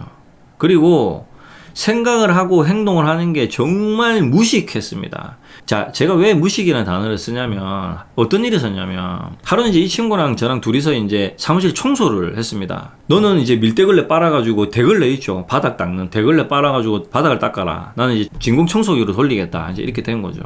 그리고 생각을 하고 행동을 하는 게 정말 무식했습니다. 자, 제가 왜 무식이라는 단어를 쓰냐면 어떤 일이 있었냐면 하루는 이제 이 친구랑 저랑 둘이서 이제 사무실 청소를 했습니다. 너는 이제 밀대걸레 빨아가지고 대걸레 있죠. 바닥 닦는 대걸레 빨아가지고 바닥을 닦아라. 나는 이제 진공 청소기로 돌리겠다. 이제 이렇게 된 거죠.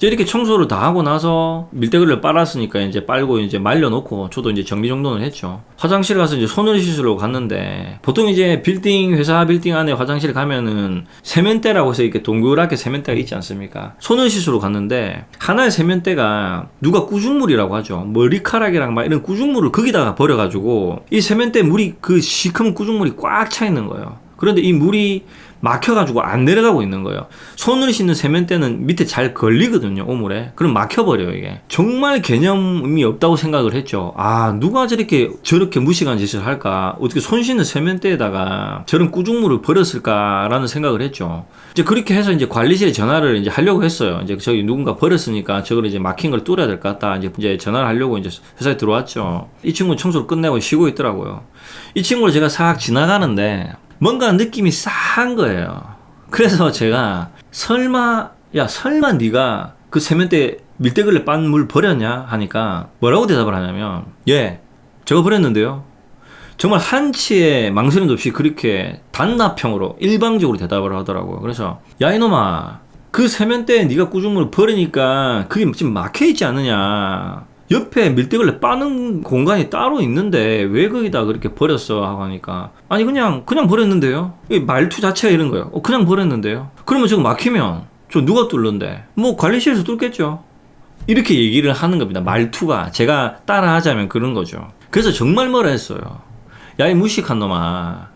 이제 이렇게 청소를 다 하고 나서 밀대걸레를 빨았으니까 이제 빨고 이제 말려놓고 저도 이제 정리정돈을 했죠. 화장실 가서 이제 손을 씻으러 갔는데 보통 이제 회사 빌딩 안에 화장실 가면은 세면대라고 해서 이렇게 동그랗게 세면대가 있지 않습니까? 손을 씻으러 갔는데 하나의 세면대가 누가 꾸중물이라고 하죠. 머리카락이랑 막 이런 꾸중물을 거기다가 버려가지고 이 세면대 물이 그 시커먼 꾸중물이 꽉 차 있는 거예요. 그런데 이 물이 막혀가지고 안 내려가고 있는 거예요. 손을 씻는 세면대는 밑에 잘 걸리거든요, 오물에. 그럼 막혀버려요, 이게. 정말 개념이 없다고 생각을 했죠. 아, 누가 저렇게 무식한 짓을 할까? 어떻게 손 씻는 세면대에다가 저런 꾸중물을 버렸을까라는 생각을 했죠. 이제 그렇게 해서 이제 관리실에 전화를 이제 하려고 했어요. 이제 저기 누군가 버렸으니까 저걸 이제 막힌 걸 뚫어야 될 것 같다. 이제 전화를 하려고 이제 회사에 들어왔죠. 이 친구는 청소를 끝내고 쉬고 있더라고요. 이 친구를 제가 싹 지나가는데 뭔가 느낌이 싸한 거예요. 그래서 제가 설마 네가 그 세면대 밀대걸레 빤 물 버렸냐 하니까 뭐라고 대답을 하냐면 예, 제가 버렸는데요. 정말 한치의 망설임도 없이 그렇게 단답형으로 일방적으로 대답을 하더라고요. 그래서 야 이놈아, 그 세면대에 네가 꾸중물을 버리니까 그게 지금 막혀있지 않느냐. 옆에 밀대걸레 빠는 공간이 따로 있는데 왜 거기다 그렇게 버렸어 하고 하니까 아니 그냥 버렸는데요. 이 말투 자체가 이런 거예요. 그냥 버렸는데요. 그러면 지금 막히면 저 누가 뚫는데? 뭐 관리실에서 뚫겠죠. 이렇게 얘기를 하는 겁니다. 말투가 제가 따라하자면 그런 거죠. 그래서 정말 뭐라 했어요. 야 이 무식한 놈아,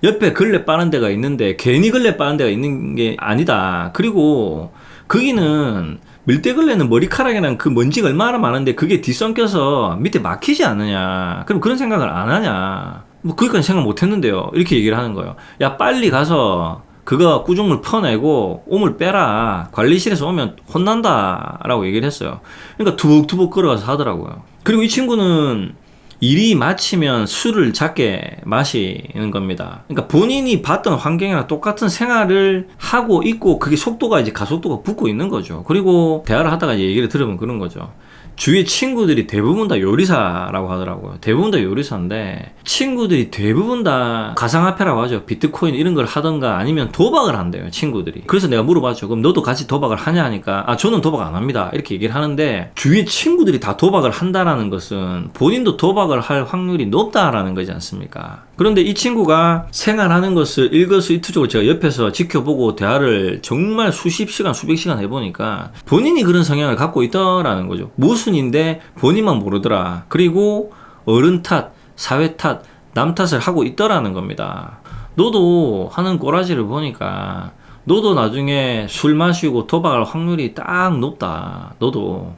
옆에 걸레 빠는 데가 있는데 괜히 걸레 빠는 데가 있는 게 아니다. 그리고 거기는 밀대걸레는 머리카락이랑 그 먼지가 얼마나 많은데 그게 뒤섞여서 밑에 막히지 않느냐. 그럼 그런 생각을 안 하냐. 뭐 거기까지 생각 못 했는데요. 이렇게 얘기를 하는 거예요. 야 빨리 가서 그거 꾸중물 퍼내고 오물 빼라. 관리실에서 오면 혼난다 라고 얘기를 했어요. 그러니까 투벅투벅 걸어가서 하더라고요. 그리고 이 친구는 일이 마치면 술을 작게 마시는 겁니다. 그러니까 본인이 봤던 환경이랑 똑같은 생활을 하고 있고 그게 속도가 이제 가속도가 붙고 있는 거죠. 그리고 대화를 하다가 이제 얘기를 들으면 그런 거죠. 주위에 친구들이 대부분 다 요리사라고 하더라고요. 대부분 다 요리사인데 친구들이 대부분 다 가상화폐라고 하죠. 비트코인 이런 걸 하던가 아니면 도박을 한대요, 친구들이. 그래서 내가 물어봤죠. 그럼 너도 같이 도박을 하냐 하니까 아 저는 도박 안 합니다 이렇게 얘기를 하는데 주위에 친구들이 다 도박을 한다라는 것은 본인도 도박을 할 확률이 높다라는 거지 않습니까? 그런데 이 친구가 생활하는 것을 일거수일투족으로 제가 옆에서 지켜보고 대화를 정말 수십 시간 수백 시간 해보니까 본인이 그런 성향을 갖고 있더라는 거죠. 모순인데 본인만 모르더라. 그리고 어른 탓, 사회 탓, 남 탓을 하고 있더라는 겁니다. 너도 하는 꼬라지를 보니까 너도 나중에 술 마시고 도박할 확률이 딱 높다. 너도.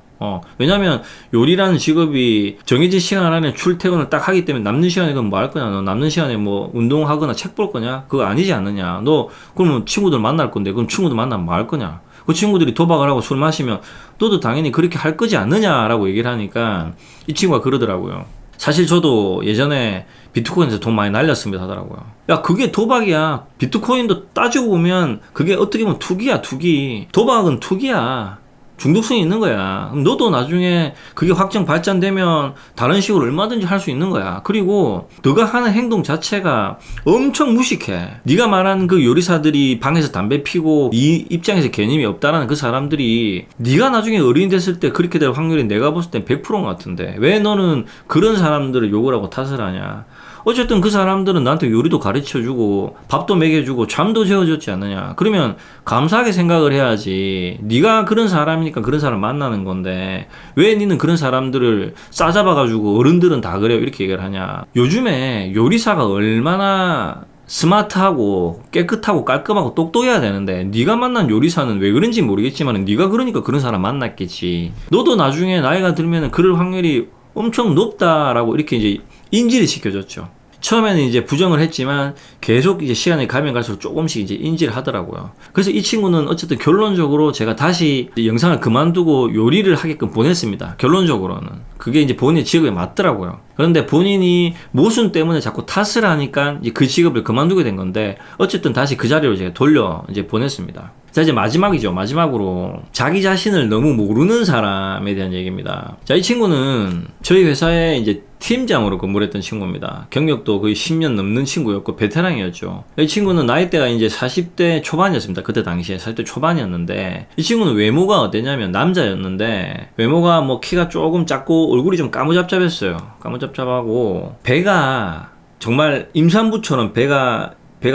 왜냐면 요리라는 직업이 정해진 시간 안에 출퇴근을 딱 하기 때문에 남는 시간에 그럼 뭐 할 거냐? 너 남는 시간에 뭐 운동하거나 책 볼 거냐? 그거 아니지 않느냐? 너 그러면 친구들 만날 건데 그럼 친구들 만나면 뭐 할 거냐? 그 친구들이 도박을 하고 술 마시면 너도 당연히 그렇게 할 거지 않느냐라고 얘기를 하니까 이 친구가 그러더라고요. 사실 저도 예전에 비트코인에서 돈 많이 날렸습니다 하더라고요. 야 그게 도박이야. 비트코인도 따지고 보면 그게 어떻게 보면 투기야, 투기. 도박은 투기야. 중독성이 있는 거야. 그럼 너도 나중에 그게 확정 발전되면 다른 식으로 얼마든지 할 수 있는 거야. 그리고 너가 하는 행동 자체가 엄청 무식해. 네가 말한 그 요리사들이 방에서 담배 피고 네 입장에서 개념이 없다라는 그 사람들이 네가 나중에 어른이 됐을 때 그렇게 될 확률이 내가 봤을 때 100%인 것 같은데 왜 너는 그런 사람들을 욕을 하고 탓을 하냐. 어쨌든 그 사람들은 나한테 요리도 가르쳐주고 밥도 먹여주고 잠도 재워줬지 않느냐. 그러면 감사하게 생각을 해야지. 네가 그런 사람이니까 그런 사람 만나는 건데 왜 니는 그런 사람들을 싸잡아가지고 어른들은 다 그래요 이렇게 얘기를 하냐. 요즘에 요리사가 얼마나 스마트하고 깨끗하고 깔끔하고 똑똑해야 되는데 네가 만난 요리사는 왜 그런지 모르겠지만 네가 그러니까 그런 사람 만났겠지. 너도 나중에 나이가 들면 그럴 확률이 엄청 높다라고 이렇게 이제 인지를 시켜줬죠. 처음에는 이제 부정을 했지만 계속 이제 시간이 가면 갈수록 조금씩 이제 인지를 하더라고요. 그래서 이 친구는 어쨌든 결론적으로 제가 다시 영상을 그만두고 요리를 하게끔 보냈습니다. 결론적으로는. 그게 이제 본인의 직업에 맞더라고요. 그런데 본인이 모순 때문에 자꾸 탓을 하니까 이제 그 직업을 그만두게 된 건데 어쨌든 다시 그 자리로 제가 돌려 이제 보냈습니다. 자, 이제 마지막이죠. 마지막으로 자기 자신을 너무 모르는 사람에 대한 얘기입니다. 자, 이 친구는 저희 회사에 이제 팀장으로 근무를 했던 친구입니다. 경력도 거의 10년 넘는 친구였고 베테랑이었죠. 이 친구는 나이대가 이제 40대 초반이었습니다. 그때 당시에 40대 초반이었는데, 이 친구는 외모가 어땠냐면 남자였는데, 외모가 뭐 키가 조금 작고 얼굴이 좀 까무잡잡했어요. 까무잡잡하고 배가 정말 임산부처럼 배가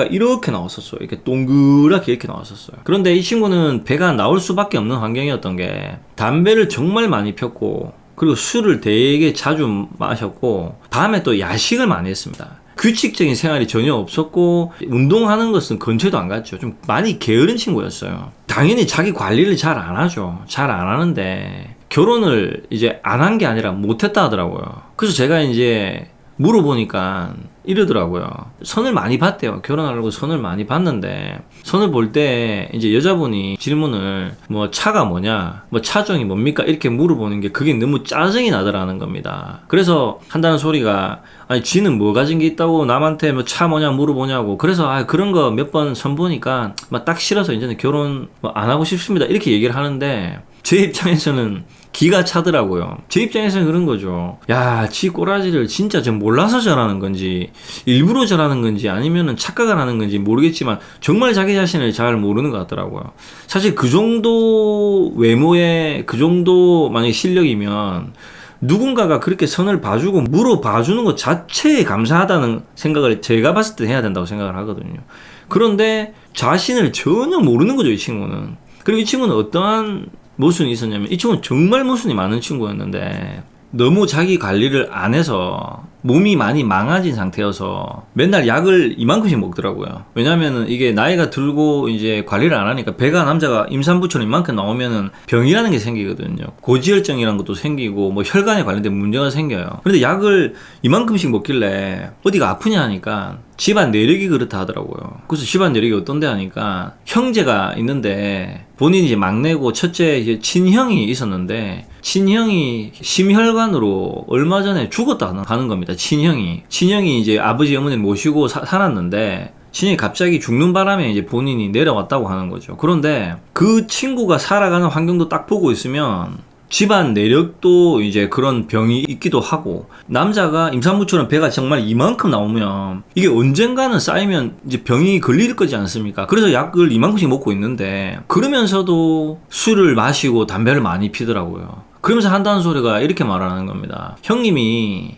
이렇게 나왔었어요. 이렇게 동그랗게 이렇게 나왔었어요. 그런데 이 친구는 배가 나올 수밖에 없는 환경이었던 게, 담배를 정말 많이 폈고, 그리고 술을 되게 자주 마셨고, 밤에 또 야식을 많이 했습니다. 규칙적인 생활이 전혀 없었고, 운동하는 것은 근처에도 안 갔죠. 좀 많이 게으른 친구였어요. 당연히 자기 관리를 잘 안 하죠. 잘 안 하는데, 결혼을 이제 안 한 게 아니라 못했다 하더라고요. 그래서 제가 이제 물어보니까 이러더라고요. 선을 많이 봤대요. 결혼하려고 선을 많이 봤는데, 선을 볼 때 이제 여자분이 질문을 뭐 차가 뭐냐, 뭐 차종이 뭡니까, 이렇게 물어보는 게 그게 너무 짜증이 나더라는 겁니다. 그래서 한다는 소리가, 아니 쥐는 뭐 가진 게 있다고 남한테 뭐 차 뭐냐 물어보냐고. 그래서 그런 거 몇 번 선보니까 막 딱 싫어서 이제는 결혼 뭐 안 하고 싶습니다, 이렇게 얘기를 하는데, 제 입장에서는 기가 차더라고요. 제 입장에서는 그런 거죠. 야, 지 꼬라지를 진짜 좀 몰라서 저러는 건지, 일부러 저러는 건지, 아니면은 착각을 하는 건지 모르겠지만, 정말 자기 자신을 잘 모르는 것 같더라고요. 사실 그 정도 외모에, 그 정도 만약에 실력이면, 누군가가 그렇게 선을 봐주고 물어봐주는 것 자체에 감사하다는 생각을 제가 봤을 때 해야 된다고 생각을 하거든요. 그런데 자신을 전혀 모르는 거죠, 이 친구는. 그리고 이 친구는 어떠한 모순이 있었냐면, 이 친구는 정말 모순이 많은 친구였는데, 너무 자기 관리를 안 해서 몸이 많이 망가진 상태여서 맨날 약을 이만큼씩 먹더라고요. 왜냐면은 이게 나이가 들고 이제 관리를 안 하니까 배가, 남자가 임산부처럼 이만큼 나오면은 병이라는 게 생기거든요. 고지혈증이라는 것도 생기고 뭐 혈관에 관련된 문제가 생겨요. 그런데 약을 이만큼씩 먹길래 어디가 아프냐 하니까 집안 내력이 그렇다 하더라고요. 그래서 집안 내력이 어떤데 하니까, 형제가 있는데 본인이 이제 막내고 첫째 이제 친형이 있었는데, 친형이 심혈관으로 얼마 전에 죽었다 하는 겁니다. 친형이 이제 아버지 어머니 모시고 살았는데, 친형이 갑자기 죽는 바람에 이제 본인이 내려왔다고 하는 거죠. 그런데 그 친구가 살아가는 환경도 딱 보고 있으면 집안 내력도 이제 그런 병이 있기도 하고, 남자가 임산부처럼 배가 정말 이만큼 나오면 이게 언젠가는 쌓이면 이제 병이 걸릴 거지 않습니까? 그래서 약을 이만큼씩 먹고 있는데, 그러면서도 술을 마시고 담배를 많이 피더라고요. 그러면서 한다는 소리가 이렇게 말하는 겁니다. 형님이,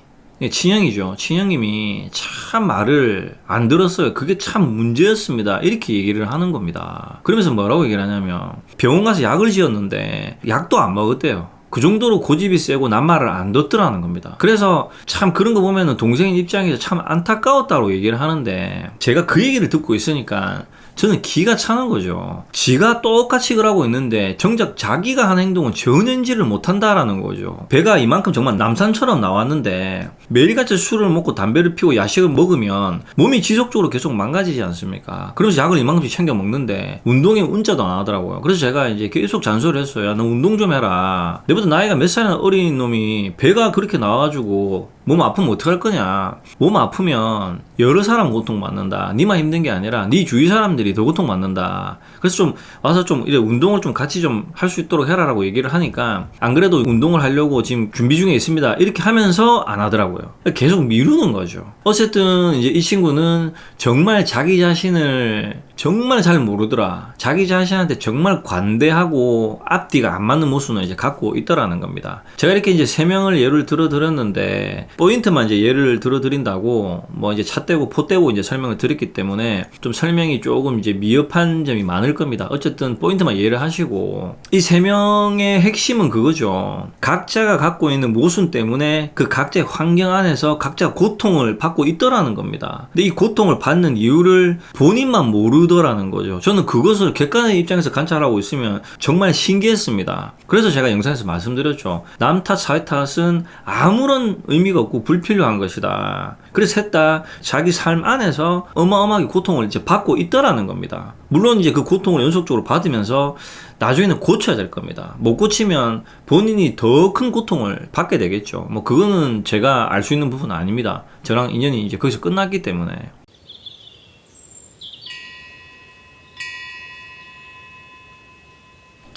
친형이죠. 친형님이 참 말을 안 들었어요. 그게 참 문제였습니다, 이렇게 얘기를 하는 겁니다. 그러면서 뭐라고 얘기를 하냐면, 병원 가서 약을 지었는데 약도 안 먹었대요. 그 정도로 고집이 세고 낱말을 안 듣더라는 겁니다. 그래서 참 그런 거 보면은 동생인 입장에서 참 안타까웠다고 얘기를 하는데, 제가 그 얘기를 듣고 있으니까 저는 기가 차는 거죠. 지가 똑같이 그러고 있는데 정작 자기가 한 행동은 전혀 인지를 못한다라는 거죠. 배가 이만큼 정말 남산처럼 나왔는데 매일같이 술을 먹고 담배를 피우고 야식을 먹으면 몸이 지속적으로 계속 망가지지 않습니까? 그래서 약을 이만큼씩 챙겨 먹는데 운동에 운자도 안 하더라고요. 그래서 제가 이제 계속 잔소리를 했어요. 야, 너 운동 좀 해라. 내보다 나이가 몇 살이나 어린 놈이 배가 그렇게 나와가지고 몸 아프면 어떡할 거냐. 몸 아프면 여러 사람 고통받는다. 니만 힘든 게 아니라 니 주위 사람들이 더 고통받는다. 그래서 좀 와서 좀 이래 운동을 좀 같이 좀 할 수 있도록 해라라고 얘기를 하니까, 안 그래도 운동을 하려고 지금 준비 중에 있습니다, 이렇게 하면서 안 하더라고요. 계속 미루는 거죠. 어쨌든 이제 이 친구는 정말 자기 자신을 정말 잘 모르더라. 자기 자신한테 정말 관대하고 앞뒤가 안 맞는 모습을 이제 갖고 있더라는 겁니다. 제가 이렇게 이제 3명을 예를 들어드렸는데, 포인트만 이제 예를 들어드린다고 뭐 이제 차 떼고 포 떼고 이제 설명을 드렸기 때문에 좀 설명이 조금 이제 미흡한 점이 많을 겁니다. 어쨌든 포인트만 이해를 하시고, 이 3명의 핵심은 그거죠. 각자가 갖고 있는 모순 때문에 그 각자의 환경 안에서 각자가 고통을 받고 있더라는 겁니다. 근데 이 고통을 받는 이유를 본인만 모르더라는 거죠. 저는 그것을 객관의 입장에서 관찰하고 있으면 정말 신기했습니다. 그래서 제가 영상에서 말씀드렸죠. 남 탓, 사회 탓은 아무런 의미가 없고 불필요한 것이다. 그래서 셋 다 자기 삶 안에서 어마어마하게 고통을 이제 받고 있더라는 겁니다. 물론 이제 그 고통을 연속적으로 받으면서 나중에는 고쳐야 될 겁니다. 못 고치면 본인이 더 큰 고통을 받게 되겠죠. 뭐 그거는 제가 알 수 있는 부분은 아닙니다. 저랑 인연이 이제 거기서 끝났기 때문에.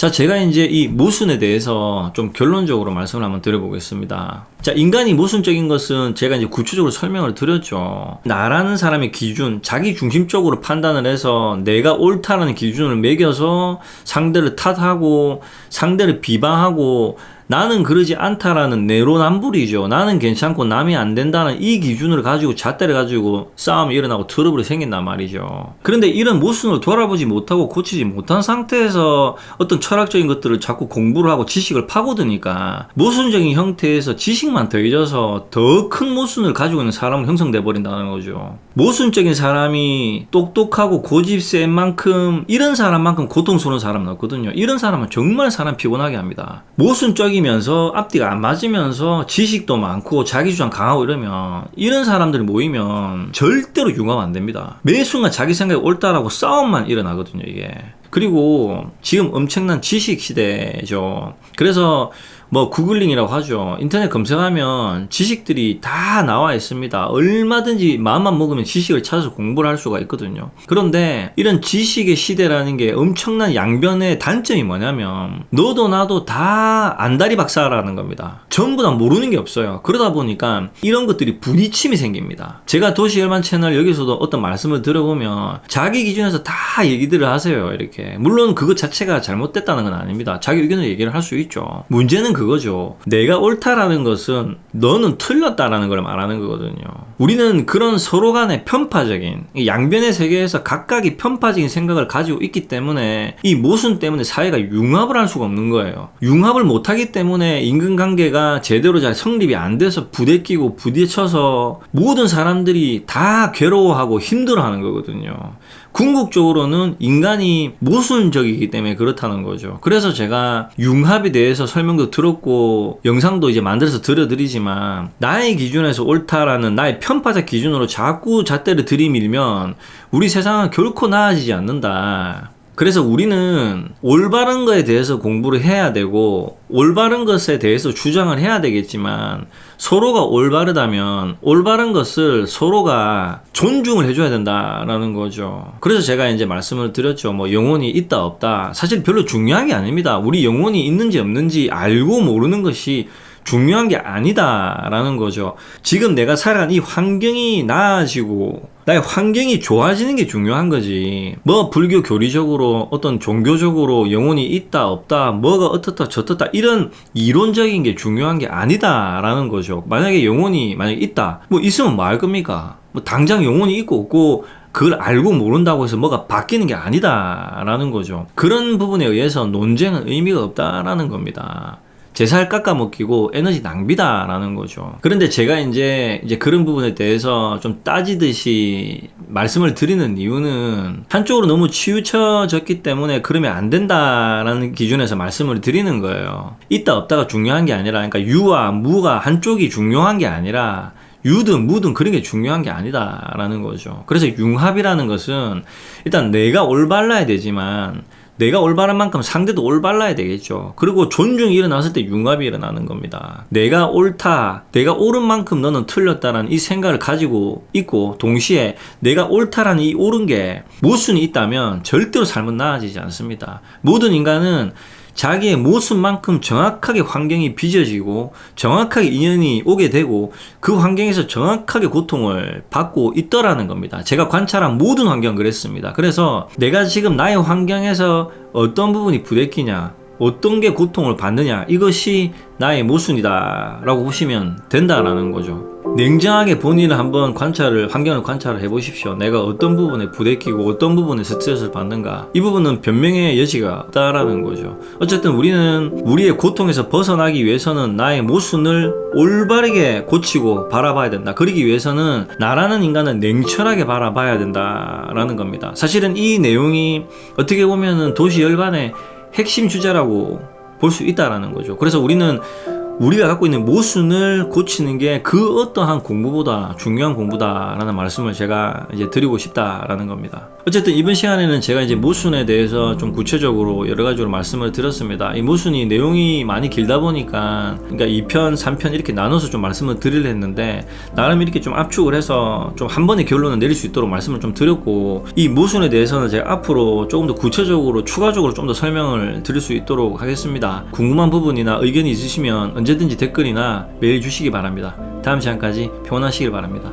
자, 제가 이제 이 모순에 대해서 좀 결론적으로 말씀을 한번 드려보겠습니다. 자, 인간이 모순적인 것은 제가 이제 구체적으로 설명을 드렸죠. 나라는 사람의 기준, 자기 중심적으로 판단을 해서 내가 옳다라는 기준을 매겨서 상대를 탓하고 상대를 비방하고 나는 그러지 않다라는 내로남불이죠. 나는 괜찮고 남이 안 된다는 이 기준을 가지고 잣대를 가지고 싸움이 일어나고 트러블이 생긴단 말이죠. 그런데 이런 모순을 돌아보지 못하고 고치지 못한 상태에서 어떤 철학적인 것들을 자꾸 공부를 하고 지식을 파고드니까 모순적인 형태에서 지식만 더해져서 더 큰 모순을 가지고 있는 사람은 형성돼 버린다는 거죠. 모순적인 사람이 똑똑하고 고집 센 만큼 이런 사람만큼 고통스러운 사람은 없거든요. 이런 사람은 정말 사람 피곤하게 합니다. 모순적이면서 앞뒤가 안 맞으면서 지식도 많고 자기 주장 강하고 이러면 이런 사람들이 모이면 절대로 융합 안 됩니다. 매 순간 자기 생각이 옳다라고 싸움만 일어나거든요, 이게. 그리고 지금 엄청난 지식 시대죠. 그래서 뭐 구글링이라고 하죠. 인터넷 검색하면 지식들이 다 나와 있습니다. 얼마든지 마음만 먹으면 지식을 찾아서 공부를 할 수가 있거든요. 그런데 이런 지식의 시대라는 게 엄청난 양변의 단점이 뭐냐면 너도 나도 다 안다리 박사라는 겁니다. 전부 다 모르는 게 없어요. 그러다 보니까 이런 것들이 부딪힘이 생깁니다. 제가 도시열만 채널 여기서도 어떤 말씀을 들어보면 자기 기준에서 다 얘기들을 하세요. 이렇게. 물론 그것 자체가 잘못됐다는 건 아닙니다. 자기 의견을 얘기를 할 수 있죠. 문제는 그거죠. 내가 옳다라는 것은 너는 틀렸다라는 걸 말하는 거거든요. 우리는 그런 서로 간의 편파적인 양변의 세계에서 각각이 편파적인 생각을 가지고 있기 때문에 이 모순 때문에 사회가 융합을 할 수가 없는 거예요. 융합을 못하기 때문에 인간관계가 제대로 잘 성립이 안 돼서 부대끼고 부딪혀서 모든 사람들이 다 괴로워하고 힘들어하는 거거든요. 궁극적으로는 인간이 모순적이기 때문에 그렇다는 거죠. 그래서 제가 융합에 대해서 설명도 들었고 영상도 이제 만들어서 들려드리지만 나의 기준에서 옳다라는 나의 편파적 기준으로 자꾸 잣대를 들이밀면 우리 세상은 결코 나아지지 않는다. 그래서 우리는 올바른 거에 대해서 공부를 해야 되고 올바른 것에 대해서 주장을 해야 되겠지만 서로가 올바르다면 올바른 것을 서로가 존중을 해줘야 된다라는 거죠. 그래서 제가 이제 말씀을 드렸죠. 뭐 영혼이 있다 없다 사실 별로 중요한 게 아닙니다. 우리 영혼이 있는지 없는지 알고 모르는 것이 중요한 게 아니다라는 거죠. 지금 내가 살아가는 이 환경이 나아지고 나의 환경이 좋아지는 게 중요한 거지. 뭐 불교 교리적으로 어떤 종교적으로 영혼이 있다 없다 뭐가 어떻다 저떻다 이런 이론적인 게 중요한 게 아니다라는 거죠. 만약에 영혼이 있다 뭐 있으면 뭐 할 겁니까? 뭐 당장 영혼이 있고 없고 그걸 알고 모른다고 해서 뭐가 바뀌는 게 아니다라는 거죠. 그런 부분에 의해서 논쟁은 의미가 없다라는 겁니다. 제 살 깎아먹기고 에너지 낭비다라는 거죠. 그런데 제가 이제 그런 부분에 대해서 좀 따지듯이 말씀을 드리는 이유는 한쪽으로 너무 치우쳐졌기 때문에 그러면 안 된다라는 기준에서 말씀을 드리는 거예요. 있다 없다가 중요한 게 아니라 그러니까 유와 무가 한쪽이 중요한 게 아니라 유든 무든 그런 게 중요한 게 아니다라는 거죠. 그래서 융합이라는 것은 일단 내가 올바라야 되지만 내가 올바른 만큼 상대도 올바라야 되겠죠. 그리고 존중이 일어났을 때 융합이 일어나는 겁니다. 내가 옳다, 내가 옳은 만큼 너는 틀렸다라는 이 생각을 가지고 있고 동시에 내가 옳다라는 이 옳은 게 모순이 있다면 절대로 삶은 나아지지 않습니다. 모든 인간은 자기의 모습만큼 정확하게 환경이 빚어지고 정확하게 인연이 오게 되고 그 환경에서 정확하게 고통을 받고 있더라는 겁니다. 제가 관찰한 모든 환경은 그랬습니다. 그래서 내가 지금 나의 환경에서 어떤 부분이 부대끼냐 어떤 게 고통을 받느냐 이것이 나의 모순이다 라고 보시면 된다라는 거죠. 냉정하게 본인을 한번 환경을 관찰을 해보십시오. 내가 어떤 부분에 부대끼고 어떤 부분에 스트레스를 받는가 이 부분은 변명의 여지가 없다라는 거죠. 어쨌든 우리는 우리의 고통에서 벗어나기 위해서는 나의 모순을 올바르게 고치고 바라봐야 된다. 그러기 위해서는 나라는 인간을 냉철하게 바라봐야 된다라는 겁니다. 사실은 이 내용이 어떻게 보면은 도시 열반의 핵심 주제라고 볼 수 있다라는 거죠. 그래서 우리는 우리가 갖고 있는 모순을 고치는 게 그 어떠한 공부보다 중요한 공부다라는 말씀을 제가 이제 드리고 싶다라는 겁니다. 어쨌든 이번 시간에는 제가 이제 모순에 대해서 좀 구체적으로 여러 가지로 말씀을 드렸습니다. 이 모순이 내용이 많이 길다 보니까 그러니까 2편, 3편 이렇게 나눠서 좀 말씀을 드리려 했는데 나름 이렇게 좀 압축을 해서 좀 한 번에 결론을 내릴 수 있도록 말씀을 좀 드렸고, 이 모순에 대해서는 제가 앞으로 조금 더 구체적으로 추가적으로 좀 더 설명을 드릴 수 있도록 하겠습니다. 궁금한 부분이나 의견이 있으시면 언제든지 댓글이나 메일 주시기 바랍니다. 다음 시간까지 평안하시길 바랍니다.